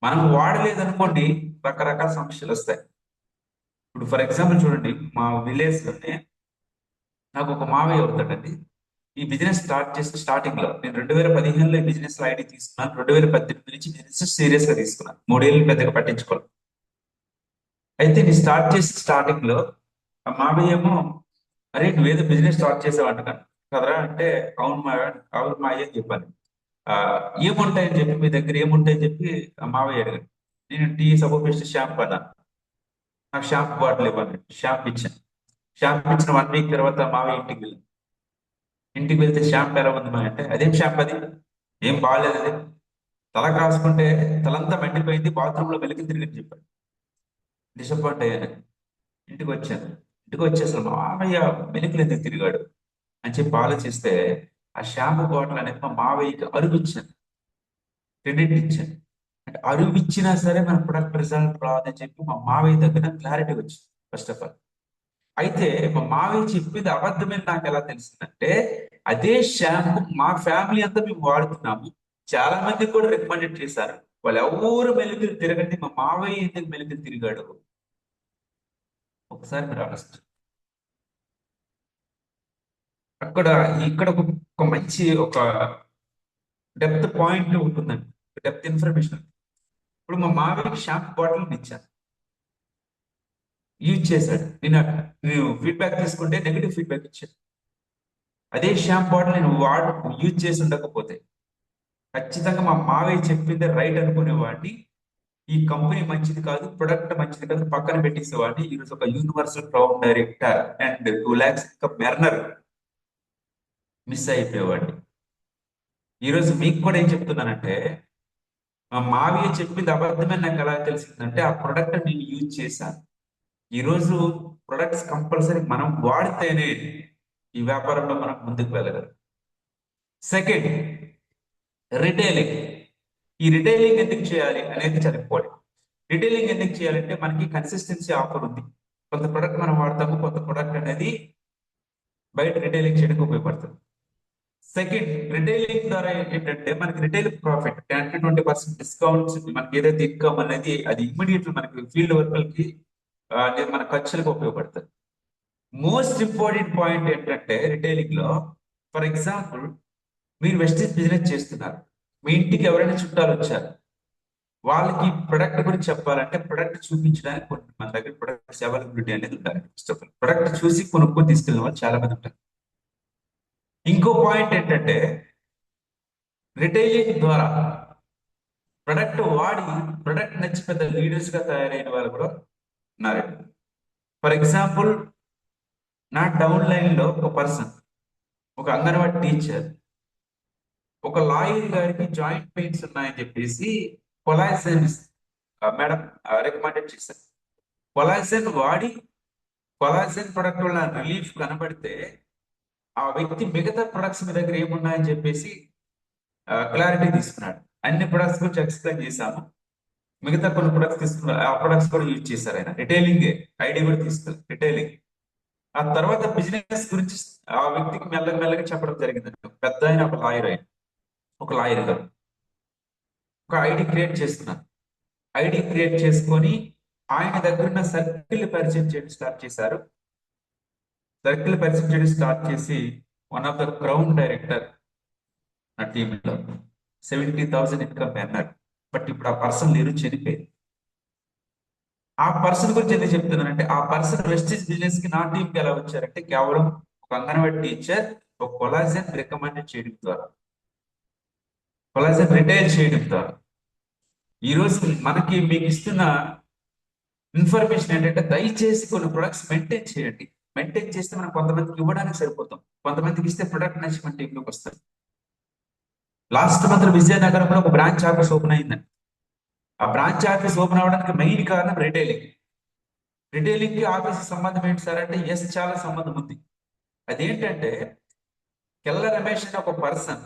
మనం వాడలేదు అనుకోండి, రకరకాల సమస్యలు వస్తాయి. ఇప్పుడు ఫర్ ఎగ్జాంపుల్ చూడండి, మా విలేజ్ లోనే నాకు ఒక మావయ్య అవుతాడండి. ఈ బిజినెస్ స్టార్ట్ చేసిన స్టార్టింగ్ లో నేను 2015లో ఈ బిజినెస్ లో ఐడి తీసుకున్నాను. 2018 నుంచి బిజినెస్ సీరియస్ గా తీసుకున్నాను. 3 ఏళ్ళు పెద్దగా పట్టించుకోవాలి. అయితే నేను స్టార్ట్ చేసి స్టార్టింగ్ లో ఆ మావయ్య ఏమో, అరే నువ్వేదో బిజినెస్ స్టార్ట్ చేసావంట కదరా అంటే, అవును మా అవును మా అయ్య అని చెప్పాను. ఆ, ఏముంటాయని చెప్పి మీ దగ్గర ఏముంటాయని చెప్పి ఆ మావయ్య అడిగాడు. నేను టీ సబ్బు పేస్ట్ షాంపూ అన్నా. నాకు షాంపూ బాటిల్ ఇవ్వండి, షాంపూ ఇచ్చాను. షాంపూ ఇచ్చిన 1 వీక్ తర్వాత మావయ్య ఇంటికి వెళ్ళాను. ఇంటికి వెళ్తే షాంపూ ఎలా ఉంది మా అంటే, అదేం షాంపూ అది, ఏం బాగాలేదు అది, తలకు రాసుకుంటే తలంతా మండిపోయింది, బాత్రూంలో వెలికి తిరిగి చెప్పాడు. డిసప్పాయింట్ అయ్యాను. ఇంటికి వచ్చాను. ఇంటికి వచ్చి అసలు మావయ్య మెలికలు ఎందుకు తిరిగాడు అని చెప్పి ఆలోచిస్తే, ఆ షాంపూ బాటిల్ అనేది మా మావయ్యకి అరువు ఇచ్చాను, క్రెడిట్ ఇచ్చాను. అంటే అరువు ఇచ్చినా సరే మన ప్రొడక్ట్ రిజల్ట్ రాదని చెప్పి మా మావయ్య దగ్గర క్లారిటీ వచ్చింది ఫస్ట్ ఆఫ్ ఆల్. అయితే మా మావయ్య చెప్పింది అబద్ధమని నాకు ఎలా తెలిసిందంటే, అదే షాంపూ మా ఫ్యామిలీ అంతా మేము వాడుతున్నాము, చాలా మంది కూడా రికమెండెడ్ చేశారు, వాళ్ళు ఎవరు మెలికలు తిరగండి, మా మావయ్య ఎందుకు మెలికలు తిరిగాడు. ఒకసారి మీరు ఆలోచించండి. అక్కడ ఇక్కడ ఒక మంచి ఒక డెప్త్ పాయింట్ ఉంటుందండి, డెప్త్ ఇన్ఫర్మేషన్. ఇప్పుడు మా మావయ్యకి షాంపూ బాటిల్ ఇచ్చాను, యూజ్ చేశాడు. నేను ఫీడ్బ్యాక్ తీసుకుంటే నెగిటివ్ ఫీడ్బ్యాక్ ఇచ్చాను. అదే షాంపూ బాటిల్ నేను యూజ్ చేసి ఉండకపోతే ఖచ్చితంగా మా మావయ్య చెప్పింది రైట్ అనుకునేవాడిని. ఈ కంపెనీ మంచిది కాదు, ప్రొడక్ట్ మంచిది కాదు, పక్కన పెట్టేసేవాడిని. ఈరోజు ఒక universal crown director and 2 lakhs ఇంకా మెర్నర్ మిస్ అయిపోయేవాడిని. ఈరోజు మీకు కూడా ఏం చెప్తున్నానంటే, మా మావయ్య చెప్పింది అబద్ధమని నాకు ఎలా తెలిసిందంటే, ఆ ప్రొడక్ట్ నేను యూజ్ చేశాను. ఈరోజు ప్రొడక్ట్స్ కంపల్సరీ మనం వాడితేనే ఈ వ్యాపారంలో మనం ముందుకు వెళ్ళగలం. Second, retailing. ఈ రిటైలింగ్ ఎందుకు చేయాలి అనేది చాలా ఇంపార్టెంట్. రిటైలింగ్ ఎందుకు చేయాలంటే మనకి కన్సిస్టెన్సీ ఆఫర్ ఉంది. కొంత ప్రొడక్ట్ మనం వాడతాము, కొంత ప్రొడక్ట్ అనేది బయట రిటైలింగ్ చేయడానికి ఉపయోగపడుతుంది. సెకండ్, రిటైలింగ్ ద్వారా ఏంటంటే మనకి రిటైల్ ప్రాఫిట్ 10 to 20% డిస్కౌంట్స్, మనకి ఏదైతే ఇన్కమ్ అనేది అది ఇమ్మీడియట్ మనకి ఫీల్డ్ వర్కర్కి మన ఖర్చులకు ఉపయోగపడుతుంది. మోస్ట్ ఇంపార్టెంట్ పాయింట్ ఏంటంటే రిటైలింగ్ లో, ఫర్ ఎగ్జాంపుల్ మీరు వెస్టేజ్ బిజినెస్ చేస్తున్నారు, మీ ఇంటికి ఎవరైనా చుట్టాలు వచ్చారు, వాళ్ళకి ప్రొడక్ట్ గురించి చెప్పాలంటే ప్రొడక్ట్ చూపించడానికి కొన్ని మన దగ్గర ప్రొడక్ట్స్ అవైలబిలిటీ అనేది ఉండాలి. ఫస్ట్ ఆఫ్ ఆల్ ప్రొడక్ట్ చూసి కొనుక్కొని తీసుకెళ్ళిన వాళ్ళు చాలా మంది ఉంటారు. ఇంకో పాయింట్ ఏంటంటే, రిటైలింగ్ ద్వారా ప్రొడక్ట్ వాడి ప్రొడక్ట్ నచ్చి పెద్ద లీడర్స్ గా తయారైన వాళ్ళు కూడా ఉన్నారు. ఫర్ ఎగ్జాంపుల్ నా డౌన్ లైన్ లో ఒక పర్సన్, ఒక అంగన్వాడీ టీచర్, ఒక లాయర్ గారికి జాయింట్ పెయిన్స్ ఉన్నాయని చెప్పేసి కొలాజన్ మేడం రికమెండెడ్ చేశారు. కొలాజన్ వాడి కొలాజన్ ప్రొడక్ట్ వల్ల రిలీఫ్ కనబడితే ఆ వ్యక్తి మిగతా ప్రొడక్ట్స్ మీ దగ్గర ఏమున్నాయని చెప్పేసి క్లారిటీ తీసుకున్నాడు. అన్ని ప్రొడక్ట్స్ గురించి ఎక్స్ప్లెయిన్ చేశాము, మిగతా కొన్ని ప్రొడక్ట్స్ తీసుకున్నారు, ఆ ప్రొడక్ట్స్ కూడా యూజ్ చేశారు ఆయన. రిటైలింగ్ ఐడి కూడా తీసుకున్నారు, రిటైలింగ్. ఆ తర్వాత బిజినెస్ గురించి ఆ వ్యక్తికి మెల్లగా మెల్లగా చెప్పడం జరిగింది. పెద్ద ఆయన ఒక లాయర్, ఆయన ఒక లాయర్ గారు ఒక ఐడి క్రియేట్ చేసుకున్నారు. ఐడి క్రియేట్ చేసుకొని ఆయన దగ్గర ఉన్న సర్కిల్ పరిచయం చేయడం స్టార్ట్ చేశారు. సర్కిల్ పరిచయం చేయడం స్టార్ట్ చేసి one of the crown director నా టీంలో 70,000 ఇన్కమ్ అన్నారు. బట్ ఇప్పుడు ఆ పర్సన్ లేరు, చనిపోయింది. ఆ పర్సన్ గురించి ఎందుకు చెప్తున్నానంటే, ఆ పర్సన్ వెస్టేజ్ బిజినెస్ కి నా టీంకి ఎలా వచ్చారంటే, కేవలం ఒక అంగన్వాడీ టీచర్ ఒక కొలాజన్ రికమెండెడ్ చేయడం ద్వారా, కొలాజన్ రిటైల్ చేయడం ద్వారా. ఈ రోజు మనకి మీకు ఇస్తున్న ఇన్ఫర్మేషన్ ఏంటంటే, దయచేసి కొన్ని ప్రొడక్ట్స్ మెయింటైన్ చేయండి. మెయింటైన్ చేస్తే మనం కొంతమందికి ఇవ్వడానికి సరిపోతాం, కొంతమందికి ఇస్తే ప్రొడక్ట్ నచ్చి మన టీంలోకి వస్తారు. లాస్ట్ మంత్ విజయనగరంలో ఒక బ్రాంచ్ ఆఫీస్ ఓపెన్ అయిందండి. ఆ బ్రాంచ్ ఆఫీస్ ఓపెన్ అవ్వడానికి మెయిన్ కారణం రిటైలింగ్. రిటైలింగ్ కి ఆఫీస్ సంబంధం ఏంటి సార్ అంటే, ఎస్, చాలా సంబంధం ఉంది. అదేంటంటే, కెల్ల రమేష్ అనే ఒక పర్సన్,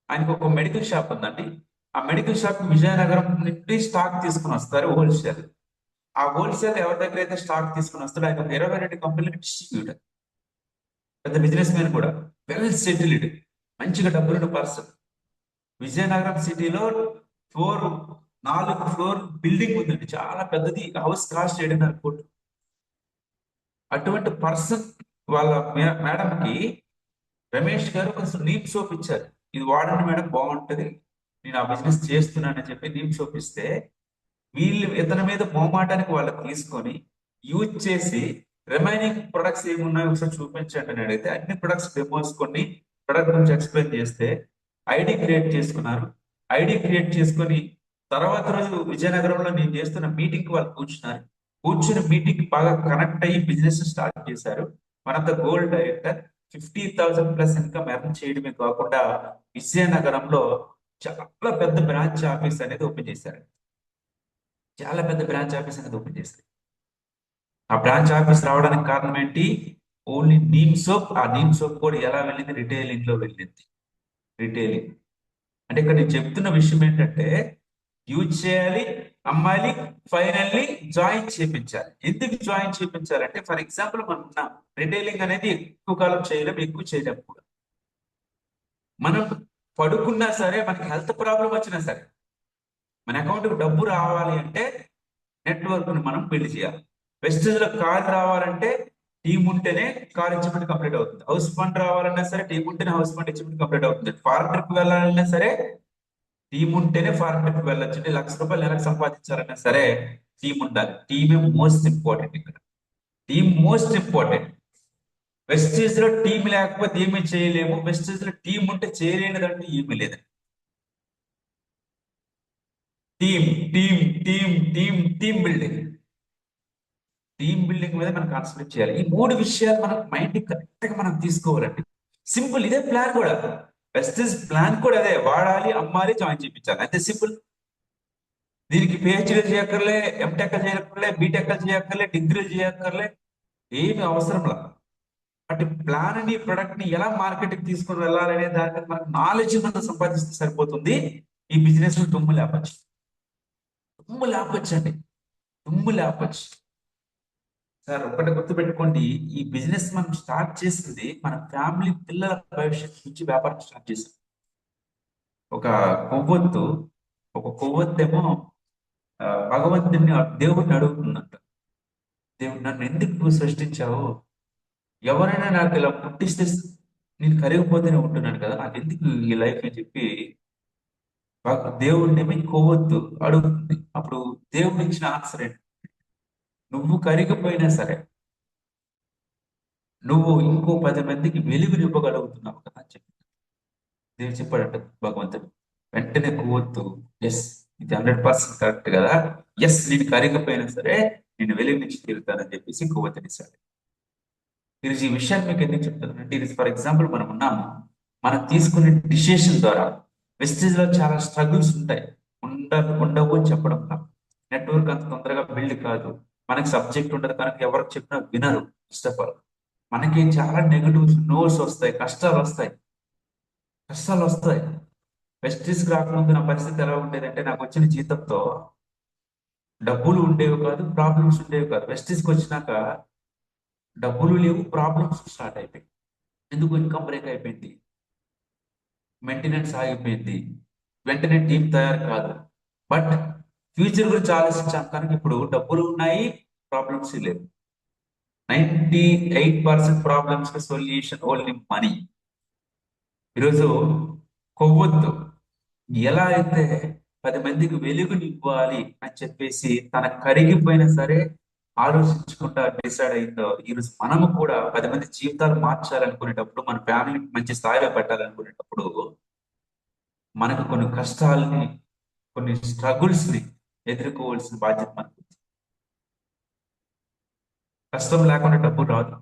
ఆయనకు ఒక మెడికల్ షాప్ ఉందండి. ఆ మెడికల్ షాప్ విజయనగరం నుండి స్టాక్ తీసుకుని వస్తారు, హోల్సేల్. ఆ హోల్సేల్ ఎవరి దగ్గర అయితే స్టాక్ తీసుకుని వస్తాడో ఆయన ఒక 22 కంపెనీలకు డిస్ట్రిబ్యూటర్, పెద్ద బిజినెస్ మ్యాన్ కూడా, వెల్ సెటిల్డ్, మంచిగా డబ్బులున్న పర్సన్. విజయనగరం సిటీలో 4 ఫ్లోర్ బిల్డింగ్ ఉందండి, చాలా పెద్దది. హౌస్ కాస్ట్ 7.5 కోట్లు. అటువంటి పర్సన్ వాళ్ళ మేడంకి రమేష్ గారు కొంచెం నీమ్ సోప్ ఇచ్చారు. ఇది వాడండి మేడం, బాగుంటది, నేను ఆ బిజినెస్ చేస్తున్నానని చెప్పి నీమ్ సోప్ ఇస్తే ఇతని మీద మోమాటానికి వాళ్ళు తీసుకొని యూజ్ చేసి రిమైనింగ్ ప్రొడక్ట్స్ ఏమున్నాయో ఒకసారి చూపించండి అని అడిగితే అన్ని ప్రొడక్ట్స్ డెమోస్ కొన్ని ప్రొడక్ట్ గురించి ఎక్స్ప్లెయిన్ చేస్తే ఐడి క్రియేట్ చేసుకున్నారు. ఐడి క్రియేట్ చేసుకొని తర్వాత రోజు విజయనగరంలో నేను చేస్తున్న మీటింగ్ కి వాళ్ళు కూర్చున్నారు. కూర్చుని మీటింగ్ బాగా కనెక్ట్ అయ్యి బిజినెస్ స్టార్ట్ చేశారు. One of the gold director 50,000 plus income earn చేయడమే కాకుండా విజయనగరంలో చాలా పెద్ద బ్రాంచ్ ఆఫీస్ అనేది ఓపెన్ చేశారు. చాలా పెద్ద బ్రాంచ్ ఆఫీస్ అనేది ఓపెన్ చేశారు. ఆ బ్రాంచ్ ఆఫీస్ రావడానికి కారణం ఏంటి? Only neem soap. ఆ నీమ్ సోప్ కూడా ఎలా వెళ్ళింది? రిటైలింగ్ లో వెళ్ళింది. రిటైలింగ్ అంటే ఇక్కడ నేను చెప్తున్న విషయం ఏంటంటే యూజ్ చేయాలి, అమ్మాలి, ఫైనల్లీ జాయిన్ చేయించాలి. ఎందుకు జాయిన్ చేయించాలంటే ఫర్ ఎగ్జాంపుల్ మనం రిటైలింగ్ అనేది ఎక్కువ కాలం చేయలేం, ఎక్కువ చేయలేం కూడా. మనం పడుకున్నా సరే, మనకి హెల్త్ ప్రాబ్లం వచ్చినా సరే, మన అకౌంట్కి డబ్బు రావాలి అంటే నెట్వర్క్ ని మనం బిల్డ్ చేయాలి. వెస్టేజ్ లో కార్ రావాలంటే టీం ఉంటేనే కార్ ఇచ్చిమెంట్ కంప్లీట్ అవుతుంది. హౌస్ ఫండ్ రావాలన్నా సరే టీం ఉంటేనే హౌస్ ఫండ్ ఇచ్చిమెంట్ కంప్లీట్ అవుతుంది. ఫారెన్ ట్రిప్ వెళ్ళాలన్నా సరే టీం ఉంటేనే ఫారెన్ ట్రిప్ వెళ్ళొచ్చు. అంటే ₹1,00,000 నెలకు సంపాదించాలన్నా సరే టీం ఉండాలి. టీమే మోస్ట్ ఇంపార్టెంట్. ఇక్కడ టీం మోస్ట్ ఇంపార్టెంట్. వెస్టేజ్ లో టీం లేకపోతే ఏమీ చేయలేము. వెస్టేజ్ లో టీం ఉంటే చేయలేనిదంటే ఏమీ లేదండి. Team team team team team building. Team building మీద మనం కాన్సన్ట్రేట్ చేయాలి. ఈ మూడు విషయాలు మనం మైండ్ కరెక్ట్ గా మనం తీసుకోవాలండి. సింపుల్. ఇదే ప్లాన్ కూడా. వెస్టేజ్ ప్లాన్ కూడా అదే. వాడాలి, అమ్మాలి, జాయిన్ చేయించాలి. అంతే సింపుల్. దీనికి పిహెచ్డీ చేయక్కర్లే, ఎంటెక్ చేయక్కర్లే, బీటెక్ చేయక్కర్లే, డిగ్రీలు చేయక్కర్లే, ఏమి అవసరం లేదు. అంటే ప్లాన్ ని, ప్రొడక్ట్ ని ఎలా మార్కెట్కి తీసుకొని వెళ్ళాలనే దాని మీద మనకు నాలెడ్జ్ మనం సంపాదిస్తే సరిపోతుంది. ఈ బిజినెస్ లో దుమ్ము లేపచ్చు. దుమ్ము లేపచ్చు అండి. దుమ్ము లేపచ్చు. సార్ ఒకటి గుర్తుపెట్టుకోండి, ఈ బిజినెస్ మనం స్టార్ట్ చేసింది మన ఫ్యామిలీ పిల్లల భవిష్యత్తు నుంచి వ్యాపారం స్టార్ట్ చేసాం. ఒక కొవ్వొత్తు ఒక కొవ్వొత్తేమో భగవంతుని, దేవుడిని అడుగుతుందంట. దేవుడు నన్ను ఎందుకు సృష్టించావు? ఎవరైనా నాకు ఇలా పుట్టిస్తే నేను కరిగిపోతేనే ఉంటున్నాను కదా, నాకు ఎందుకు ఈ లైఫ్ అని చెప్పి దేవుడిని కొవ్వొత్తు అడుగుతుంది. అప్పుడు దేవుడు ఇచ్చిన ఆన్సర్ ఏంటి? నువ్వు కరిగిపోయినా సరే నువ్వు ఇంకో 10 మందికి వెలుగునివ్వగలుగుతున్నావు కదా అని చెప్పి దేవుడు చెప్పాడట భగవంతుడు. వెంటనే కొవ్వొత్తు, ఎస్ ఇది 100% కరెక్ట్ కదా, ఎస్ నేను కరిగిపోయినా సరే నేను వెలుగునిచ్చి తీరుతానని చెప్పేసి కొవ్వొత్తినిస్తాడు. ఈరోజు ఈ విషయాన్ని మీకు ఎందుకు చెప్తానంటే, ఇది ఫర్ ఎగ్జాంపుల్ మనం ఉన్నాము, మనం తీసుకునే డిసిషన్ ద్వారా వెస్టేజ్ లో చాలా స్ట్రగుల్స్ ఉంటాయి. ఉండవు అని చెప్పడం కాదు. నెట్వర్క్ అంత తొందరగా బిల్డ్ కాదు. మనకి సబ్జెక్ట్ ఉండదు కనుక ఎవరికి చెప్పినా వినరు. ఫస్ట్ ఆఫ్ ఆల్ మనకి చాలా నెగటివ్స్, నోస్ వస్తాయి, కష్టాలు వస్తాయి. కష్టాలు వస్తాయి. వెస్టీస్ రాకముందు నా పరిస్థితి ఎలా ఉండేదంటే, నాకు వచ్చిన జీతంతో డబ్బులు ఉండేవి కాదు, ప్రాబ్లమ్స్ ఉండేవి కాదు. వెస్టీస్కి వచ్చినాక డబ్బులు లేవు, ప్రాబ్లమ్స్ స్టార్ట్ అయిపోయి. ఎందుకు? ఇన్కమ్ బ్రేక్ అయిపోయింది, మెయింటెనెన్స్ ఆగిపోయింది, వెంటనే టీం తయారు కాదు. బట్ ఫ్యూచర్ గురించి ఆలోచించాం కనుక ఇప్పుడు డబ్బులు ఉన్నాయి, ప్రాబ్లమ్స్ లేవు. 98% ప్రాబ్లమ్స్ కి సొల్యూషన్ ఓన్లీ మనీ. ఈరోజు కొవ్వొత్తు ఎలా అయితే 10 మందికి వెలుగునివ్వాలి అని చెప్పేసి తన కరిగిపోయినా సరే ఆలోచించకుండా డిసైడ్ అయిందో, ఈరోజు మనము కూడా 10 మంది జీవితాలు మార్చాలనుకునేటప్పుడు, మన ఫ్యామిలీకి మంచి స్థాయిలో పెట్టాలనుకునేటప్పుడు మనకు కొన్ని కష్టాలని, కొన్ని స్ట్రగుల్స్ ని ఎదుర్కోవాల్సిన బాధ్యత మనకు ఉంది. కష్టం లేకుండా డబ్బు రాదు.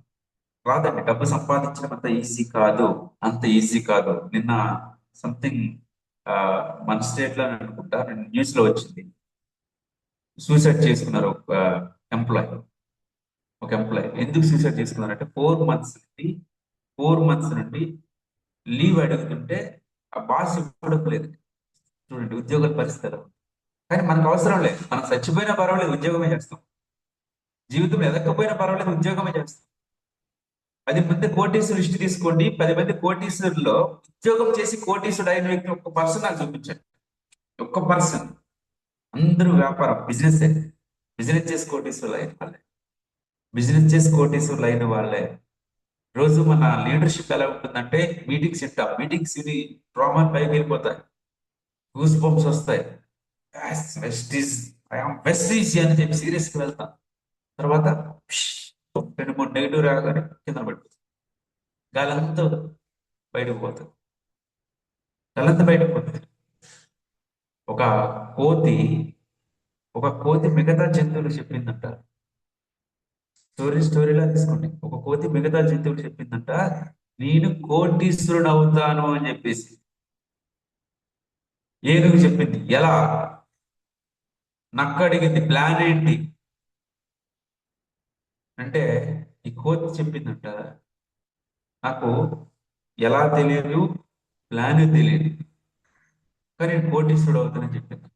రాదండి. డబ్బు సంపాదించడం అంత ఈజీ కాదు. అంత ఈజీ కాదు. నిన్న సంథింగ్ మన స్టేట్ లో అనుకుంటా, న్యూస్ లో వచ్చింది. సూసైడ్ చేసుకున్నారు ఎంప్లాయ్. ఒక ఎంప్లాయ్ ఎందుకు సూసైడ్ చేసుకున్నారంటే 4 మంత్స్ నుండి లీవ్ అడుగుతుంటే ఆ బాస్ ఇవ్వలేదు. చూడండి ఉద్యోగాల పరిస్థితి ఎలా ఉంది. కానీ మనకు అవసరం లేదు. మనం చచ్చిపోయినా పర్వాలేదు, ఉద్యోగమే చేస్తాం. జీవితంలో ఎదక్కపోయినా పర్వాలేదు, ఉద్యోగమే చేస్తాం. 10 మంది కోటీశ్వరు లిస్ట్ తీసుకోండి. 10 మంది కోటీశ్వరుల్లో ఉద్యోగం చేసి కోటీశ్వరుడు అయిన వ్యక్తి ఒక్క పర్సన్ నాకు చూపించండి. ఒక్క పర్సన్. అందరూ వ్యాపారం, బిజినెస్. బిజినెస్ చేసి కోటీశ్వరులు అయిన వాళ్ళే. బిజినెస్ చేసి కోటీశ్వరులు అయిన వాళ్ళే. రోజు మన లీడర్షిప్ ఎలా ఉంటుందంటే, మీటింగ్స్ వింటాం. మీటింగ్స్ విని ట్రామా పైకి వెళ్ళిపోతాయి, గూస్ బంప్స్ వస్తాయి. వెస్టీజ్ ఐఆమ్ బెస్ట్ ఈజీ అని చెప్పి సీరియస్కి వెళ్తా. తర్వాత పిష్, 2 3 నెగిటివ్ రాగానే కింద పడిపోతుంది. గాలంతా బయటకు పోతుంది. గాలంతా బయటకు పోతుంది. ఒక కోతి ఒక కోతి మిగతా జంతువులు చెప్పిందంట. స్టోరీలా తీసుకోండి. ఒక కోతి మిగతా జంతువులు చెప్పిందంట, నేను కోటీశ్వరుడు అవుతాను అని చెప్పేసి. ఏనుగు చెప్పింది ఎలా. నక్క అడిగింది ప్లాన్ ఏంటి అంటే, ఈ కోతి చెప్పిందంట, నాకు ఎలా తెలియదు, ప్లాన్ తెలియదు, కానీ నేను కోటీశ్వరుడు అవుతానని చెప్పింది.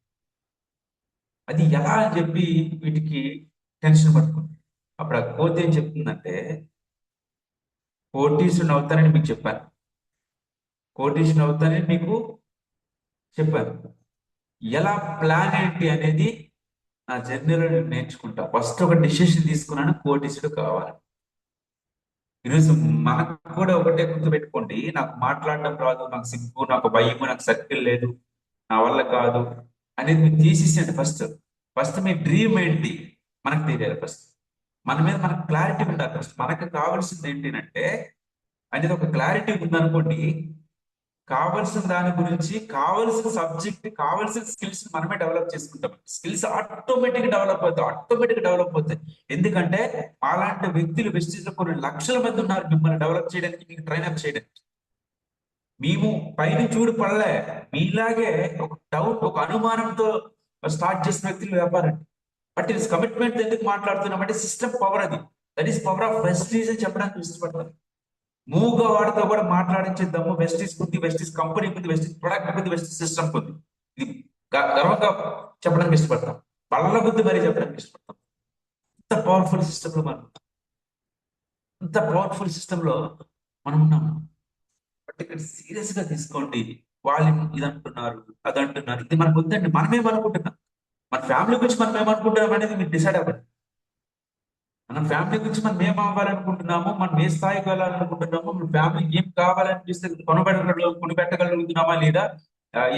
అది ఎలా అని చెప్పి వీటికి టెన్షన్ పట్టుకుంది. అప్పుడు ఆ కోతి ఏం చెప్తుందంటే, కోటీశ్వరుడు అవుతానని మీకు చెప్పాను, కోటీశ్వరుడు అవుతానని మీకు చెప్పాను, ఎలా ప్లాన్ ఏంటి అనేది నా జర్నీలో నేను నేర్చుకుంటా. ఫస్ట్ ఒక డిసిషన్ తీసుకున్నాను, కోటీశ్వరుడు కావాలి. ఈరోజు మనకు కూడా ఒకటే గుర్తుపెట్టుకోండి, నాకు మాట్లాడడం రాదు, నాకు సిగ్గు, నాకు భయం, నాకు సర్కిల్ లేదు, నా వల్ల కాదు అనేది మీరు తీసేసేయండి. ఫస్ట్ ఫస్ట్ మీ డ్రీమ్ ఏంటి మనకు తెలియాలి. ఫస్ట్ మన మీద మనకు క్లారిటీ ఉండాలి. ఫస్ట్ మనకు కావాల్సింది ఏంటి అంటే, అనేది ఒక క్లారిటీ ఉందనుకోండి, కావలసిన దాని గురించి, కావలసిన సబ్జెక్ట్, కావలసిన స్కిల్స్ మనమే డెవలప్ చేసుకుంటాం. స్కిల్స్ ఆటోమేటిక్ డెవలప్ అవుతాయి. ఎందుకంటే అలాంటి వ్యక్తులు వెస్టీజ్ లో కొన్ని లక్షల మంది ఉన్నారు మిమ్మల్ని డెవలప్ చేయడానికి, మీకు ట్రైన్ అప్ చేయడానికి. మేము పైన చూడు పడలే, మీలాగే ఒక డౌట్, ఒక అనుమానంతో స్టార్ట్ చేసిన వ్యక్తులు వ్యాపారం. బట్ ఇది కమిట్మెంట్ ఎందుకు మాట్లాడుతున్నామంటే, సిస్టమ్ పవర్ అది. That is power of Vestige అని చెప్పడానికి ఇష్టపడతాను. మూగా వాడితో కూడా మాట్లాడించే దమ్ము వెస్టీస్ ఉంది, వెస్టీస్ కంపెనీ ఉంది, వెస్టీస్ ప్రొడక్ట్ ఉంది, వెస్టీస్ సిస్టమ్ ఉంది. ఇది గర్వంగా చెప్పడానికి ఇష్టపడతాం. బల్ల బుద్ధి మరీ చెప్పడానికి ఇష్టపడతాం. ఇంత పవర్ఫుల్ సిస్టమ్ లో మనం ఇంత పవర్ఫుల్ సిస్టమ్ లో మనం ఉన్నాం. బట్ ఇక్కడ సీరియస్ గా తీసుకోండి. వాళ్ళు ఇది అంటున్నారు, అది అంటున్నారు, ఇది మనకు వద్దండి. మనమేమనుకుంటున్నాం, మన ఫ్యామిలీ గురించి మనం ఏమనుకుంటున్నాం అనేది మీరు డిసైడ్ అవ్వండి. మన ఫ్యామిలీ గురించి మనం ఏం అవ్వాలనుకుంటున్నామో, మనం ఏ స్థాయికి వెళ్ళాలనుకుంటున్నామో, మన ఫ్యామిలీకి ఏం కావాలనిపిస్తే కొనబెట్టగలుగుతున్నామా లేదా,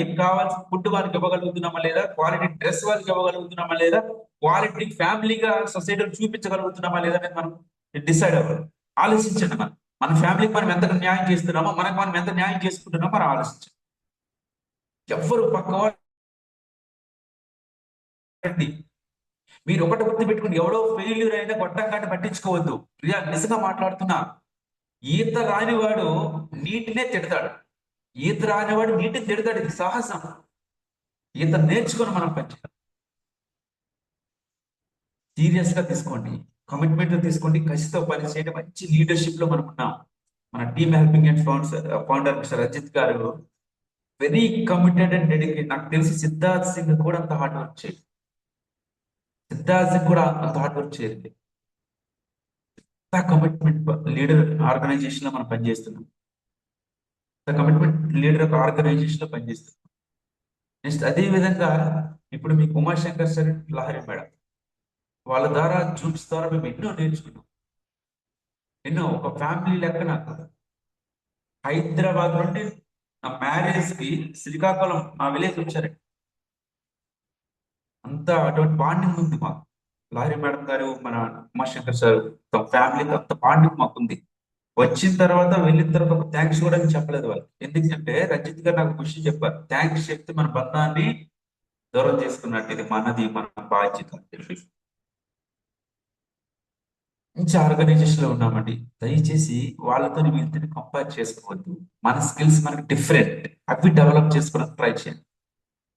ఏం కావాల్సిన ఫుడ్ వాళ్ళకి ఇవ్వగలుగుతున్నామా లేదా, క్వాలిటీ డ్రెస్ వాళ్ళకి ఇవ్వగలుగుతున్నామా లేదా, క్వాలిటీ ఫ్యామిలీగా సొసైటీలో చూపించగలుగుతున్నామా లేదా అనేది మనం డిసైడ్ అవ్వాలి. ఆలోచించండి. మన ఫ్యామిలీకి మనం ఎంత న్యాయం చేస్తున్నామో, మనకు మనం ఎంత న్యాయం చేసుకుంటున్నామో మనం ఆలోచించండి. ఎవ్వరు పక్క వాళ్ళండి. మీరు ఒకటి గుర్తు పెట్టుకుని, ఎవడో ఫెయిల్యూర్ అయినా గొట్టంగానే పట్టించుకోవద్దు. నిజంగా మాట్లాడుతున్నా. ఈత రానివాడు నీటినే తిడతాడు, ఈత రానివాడు నీటిని తిడతాడు. ఇది సాహసం. ఈత నేర్చుకొని మనం పనిచేయాలి. సీరియస్ గా తీసుకోండి, కమిట్మెంట్ తీసుకోండి, కసితో పని చేయండి. మంచి లీడర్షిప్ లో మనం ఉన్నాం. మన team helping and founder mister Rajith గారు వెరీ కమిటెడ్ అండ్ డెడికేట్. నాకు తెలిసి సిద్ధార్థ్ సింగ్ కూడా అంత హార్డ్ వర్క్ చేయండి. సిద్ధార్థ్ సింగ్ కూడా అంత హార్డ్ వర్క్ చేయండి. కమిట్మెంట్ లీడర్ ఆర్గనైజేషన్ లో మనం పనిచేస్తున్నాం. కమిట్మెంట్ లీడర్ ఒక ఆర్గనైజేషన్ లో పనిచేస్తున్నాం. నెక్స్ట్ అదే విధంగా ఇప్పుడు మీకు ఉమాశంకర్ సార్, లహరి మేడం, వాళ్ళ ద్వారా జూమ్స్ ద్వారా మేము ఎన్నో నేర్చుకున్నాం. ఎన్నో ఒక ఫ్యామిలీ లెక్కన హైదరాబాద్ నుండి నా మ్యారేజ్ కి శ్రీకాకుళం మా విలేజ్ వచ్చారండి. అంత అటువంటి బాండింగ్ ఉంది మాకు. లారీ మేడం గారు, మన ఉమాశంకర్ సార్, ఫ్యామిలీకి అంత బాండింగ్ మాకు ఉంది. వచ్చిన తర్వాత, వెళ్ళిన తర్వాత ఒక థ్యాంక్స్ కూడా అని చెప్పలేదు వాళ్ళు. ఎందుకంటే రంజిత్ గారు నాకు విషయం చెప్పారు, థ్యాంక్స్ చెప్తే మన బంధాన్ని దూరం చేసుకున్నట్టు, ఇది మనది, మన బాధ్యత అని చెప్పి. మంచి ఆర్గనైజేషన్ లో ఉన్నామండి. దయచేసి వాళ్ళతో వీళ్ళతో కంపేర్ చేసుకోవద్దు. మన స్కిల్స్ మనకి డిఫరెంట్, అవి డెవలప్ చేసుకోవడానికి ట్రై చేయండి.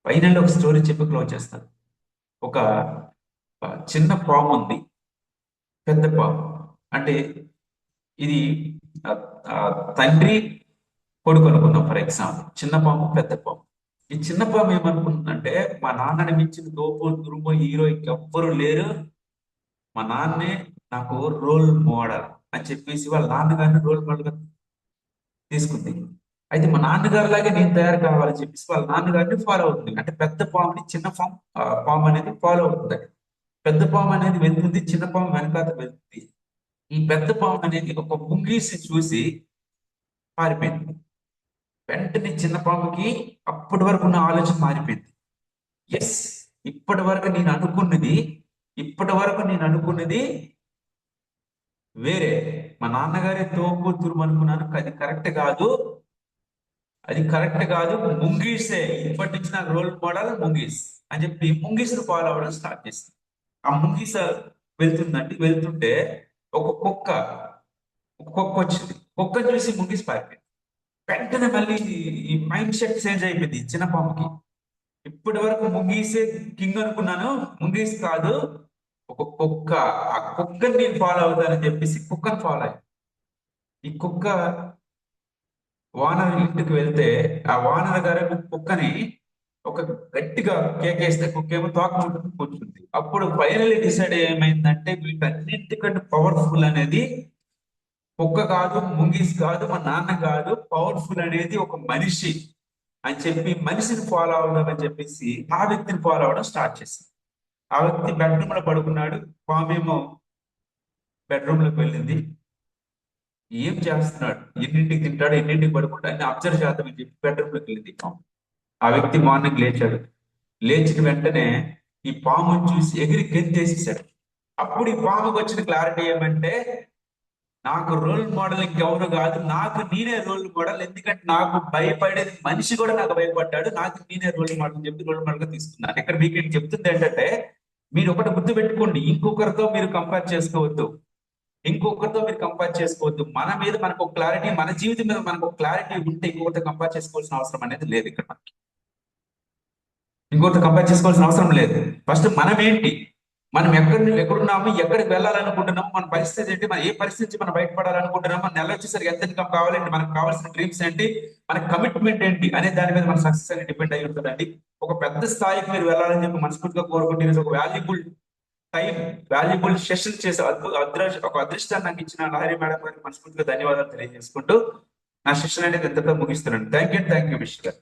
ఫైనల్ ఒక స్టోరీ చెప్పి క్లోజ్ చేస్తాను. ఒక చిన్న పాము ఉంది, పెద్ద పాము. అంటే ఇది ఆ, ఆ, తండ్రి కొడుకు అనుకుందాం ఫర్ ఎగ్జాంపుల్. చిన్న పాము, పెద్ద పాము. ఈ చిన్న పాము ఏమనుకుంటుందంటే, మా నాన్నని మించిన తోపు తురుము హీరో ఇంకెవ్వరు లేరు, మా నాన్నే నాకు రోల్ మోడల్ అని చెప్పేసి వాళ్ళ నాన్నగారిని రోల్ మోడల్ గా తీసుకుంది. అయితే మా నాన్నగారి లాగే నేను తయారు కావాలని చెప్పేసి వాళ్ళ నాన్నగారిని ఫాలో అవుతుంది. అంటే పెద్ద పాముని చిన్న పాము అనేది ఫాలో అవుతుంది. పెద్ద పాము అనేది వెళ్తుంది, చిన్న పాము వెనకాల వెళ్తుంది. ఈ పెద్ద పాము అనేది ఒక ముంగీసి చూసి పారిపోయింది. వెంటనే చిన్న పాముకి అప్పటి వరకు ఉన్న ఆలోచన మారిపోయింది. ఎస్, ఇప్పటి వరకు నేను అనుకున్నది ఇప్పటి వరకు నేను అనుకున్నది వేరే. మా నాన్నగారి తోబుట్టువు అనుకున్నాను, అది కరెక్ట్ కాదు, అది కరెక్ట్ కాదు, ముంగీసే ఇప్పటి నుంచి నాకు రోల్ మోడల్ ముంగీస్ అని చెప్పి ముంగీస్ ఫాలో అవ్వడం స్టార్ట్ చేసింది. ఆ ముంగీస వెళ్తుందండి, వెళ్తుంటే ఒక కుక్క వచ్చింది. కుక్క చూసి ముంగీస్ పారిపోయింది. వెంటనే మళ్ళీ ఈ మైండ్ సెట్ చేంజ్ అయిపోయింది చిన్న పాముకి. ఇప్పటి వరకు ముంగీసే కింగ్ అనుకున్నాను, ముంగీస్ కాదు, ఒక కుక్క. ఆ కుక్కని నేను ఫాలో అవుతానని చెప్పేసి కుక్కను ఫాలో అయ్యి ఈ కుక్క వానర్ ఇంటికి వెళ్తే ఆ వానర్ గారు కుక్కని ఒక గట్టిగా కేకేస్తే కుక్క ఏమో తోకముట్టుకుని కూర్చుంది. అప్పుడు ఫైనల్లీ డిసైడ్ ఏమైందంటే వీటన్నిటికంటే పవర్ఫుల్ అనేది కుక్క కాదు, ముంగీస్ కాదు, మా నాన్న కాదు, పవర్ఫుల్ అనేది ఒక మనిషి అని చెప్పి మనిషిని ఫాలో అవ్వడం అని చెప్పేసి ఆ వ్యక్తిని ఫాలో అవ్వడం స్టార్ట్ చేసింది. ఆ వ్యక్తి బెడ్రూమ్ లో పడుకున్నాడు, పామేమో బెడ్రూమ్ లోకి వెళ్ళింది. ఏం చేస్తున్నాడు, ఎన్నింటికి తింటాడు, ఎన్నింటికి పడుకుంటాడు అన్ని అబ్జర్వ్ చేద్దామని చెప్పి బెడ్రూమ్ లోకి వెళ్ళింది పాము. ఆ వ్యక్తి మార్నింగ్ లేచాడు. లేచిన వెంటనే ఈ పాముని చూసి ఎగిరి గెంతేసేసాడు. అప్పుడు ఈ పాముకు వచ్చిన క్లారిటీ ఏమంటే, నాకు రోల్ మోడల్ ఇంకెవరు కాదు, నాకు నేనే రోల్ మోడల్. ఎందుకంటే నాకు భయపడేది మనిషి కూడా నాకు భయపడ్డాడు, నాకు నేనే రోల్ మోడల్ అని చెప్పి రోల్ మోడల్ గా తీసుకున్నాను. ఇక్కడ మీకు ఏం చెప్తుంది ఏంటంటే, మీరు ఒకటి గుర్తు పెట్టుకోండి, ఇంకొకరితో మీరు కంపేర్ చేసుకోవద్దు. మన మీద మనకు ఒక క్లారిటీ, మన జీవితం మీద మనకు ఒక క్లారిటీ ఉంటే ఇంకొకరితో కంపేర్ చేసుకోవాల్సిన అవసరం అనేది లేదు. ఇక్కడ ఇంకొకరితో కంపేర్ చేసుకోవాల్సిన అవసరం లేదు. ఫస్ట్ మనం ఏంటి, మనం ఎక్కడున్నాము, ఎక్కడికి వెళ్ళాలనుకుంటున్నాము, మన పరిస్థితి ఏంటి, మన ఏ పరిస్థితి నుంచి మనం బయటపడాలనుకుంటున్నాము, మన నెల వచ్చేసరికి ఎంత ఇన్కమ్ కావాలంటే, మనకు కావాల్సిన డ్రీమ్స్ ఏంటి, మన కమిట్మెంట్ ఏంటి అనే దాని మీద మన సక్సెస్ అనేది డిపెండ్ అయి ఉంటుందండి. ఒక పెద్ద స్థాయికి మీరు వెళ్ళాలని చెప్పి మనస్ఫూర్తిగా కోరుకుంటే ఒక వాల్యుబుల్ టైం, వాల్యుబుల్ సెషన్ చేసే ఒక అదృష్టాన్ని నాకు ఇచ్చిన లహరి మేడం గారికి మనస్ఫూర్తిగా ధన్యవాదాలు తెలియజేసుకుంటూ నా సెషన్ అనేది ఎంతతో ముగిస్తున్నాను. థ్యాంక్ యూ మిస్టర్ గారు.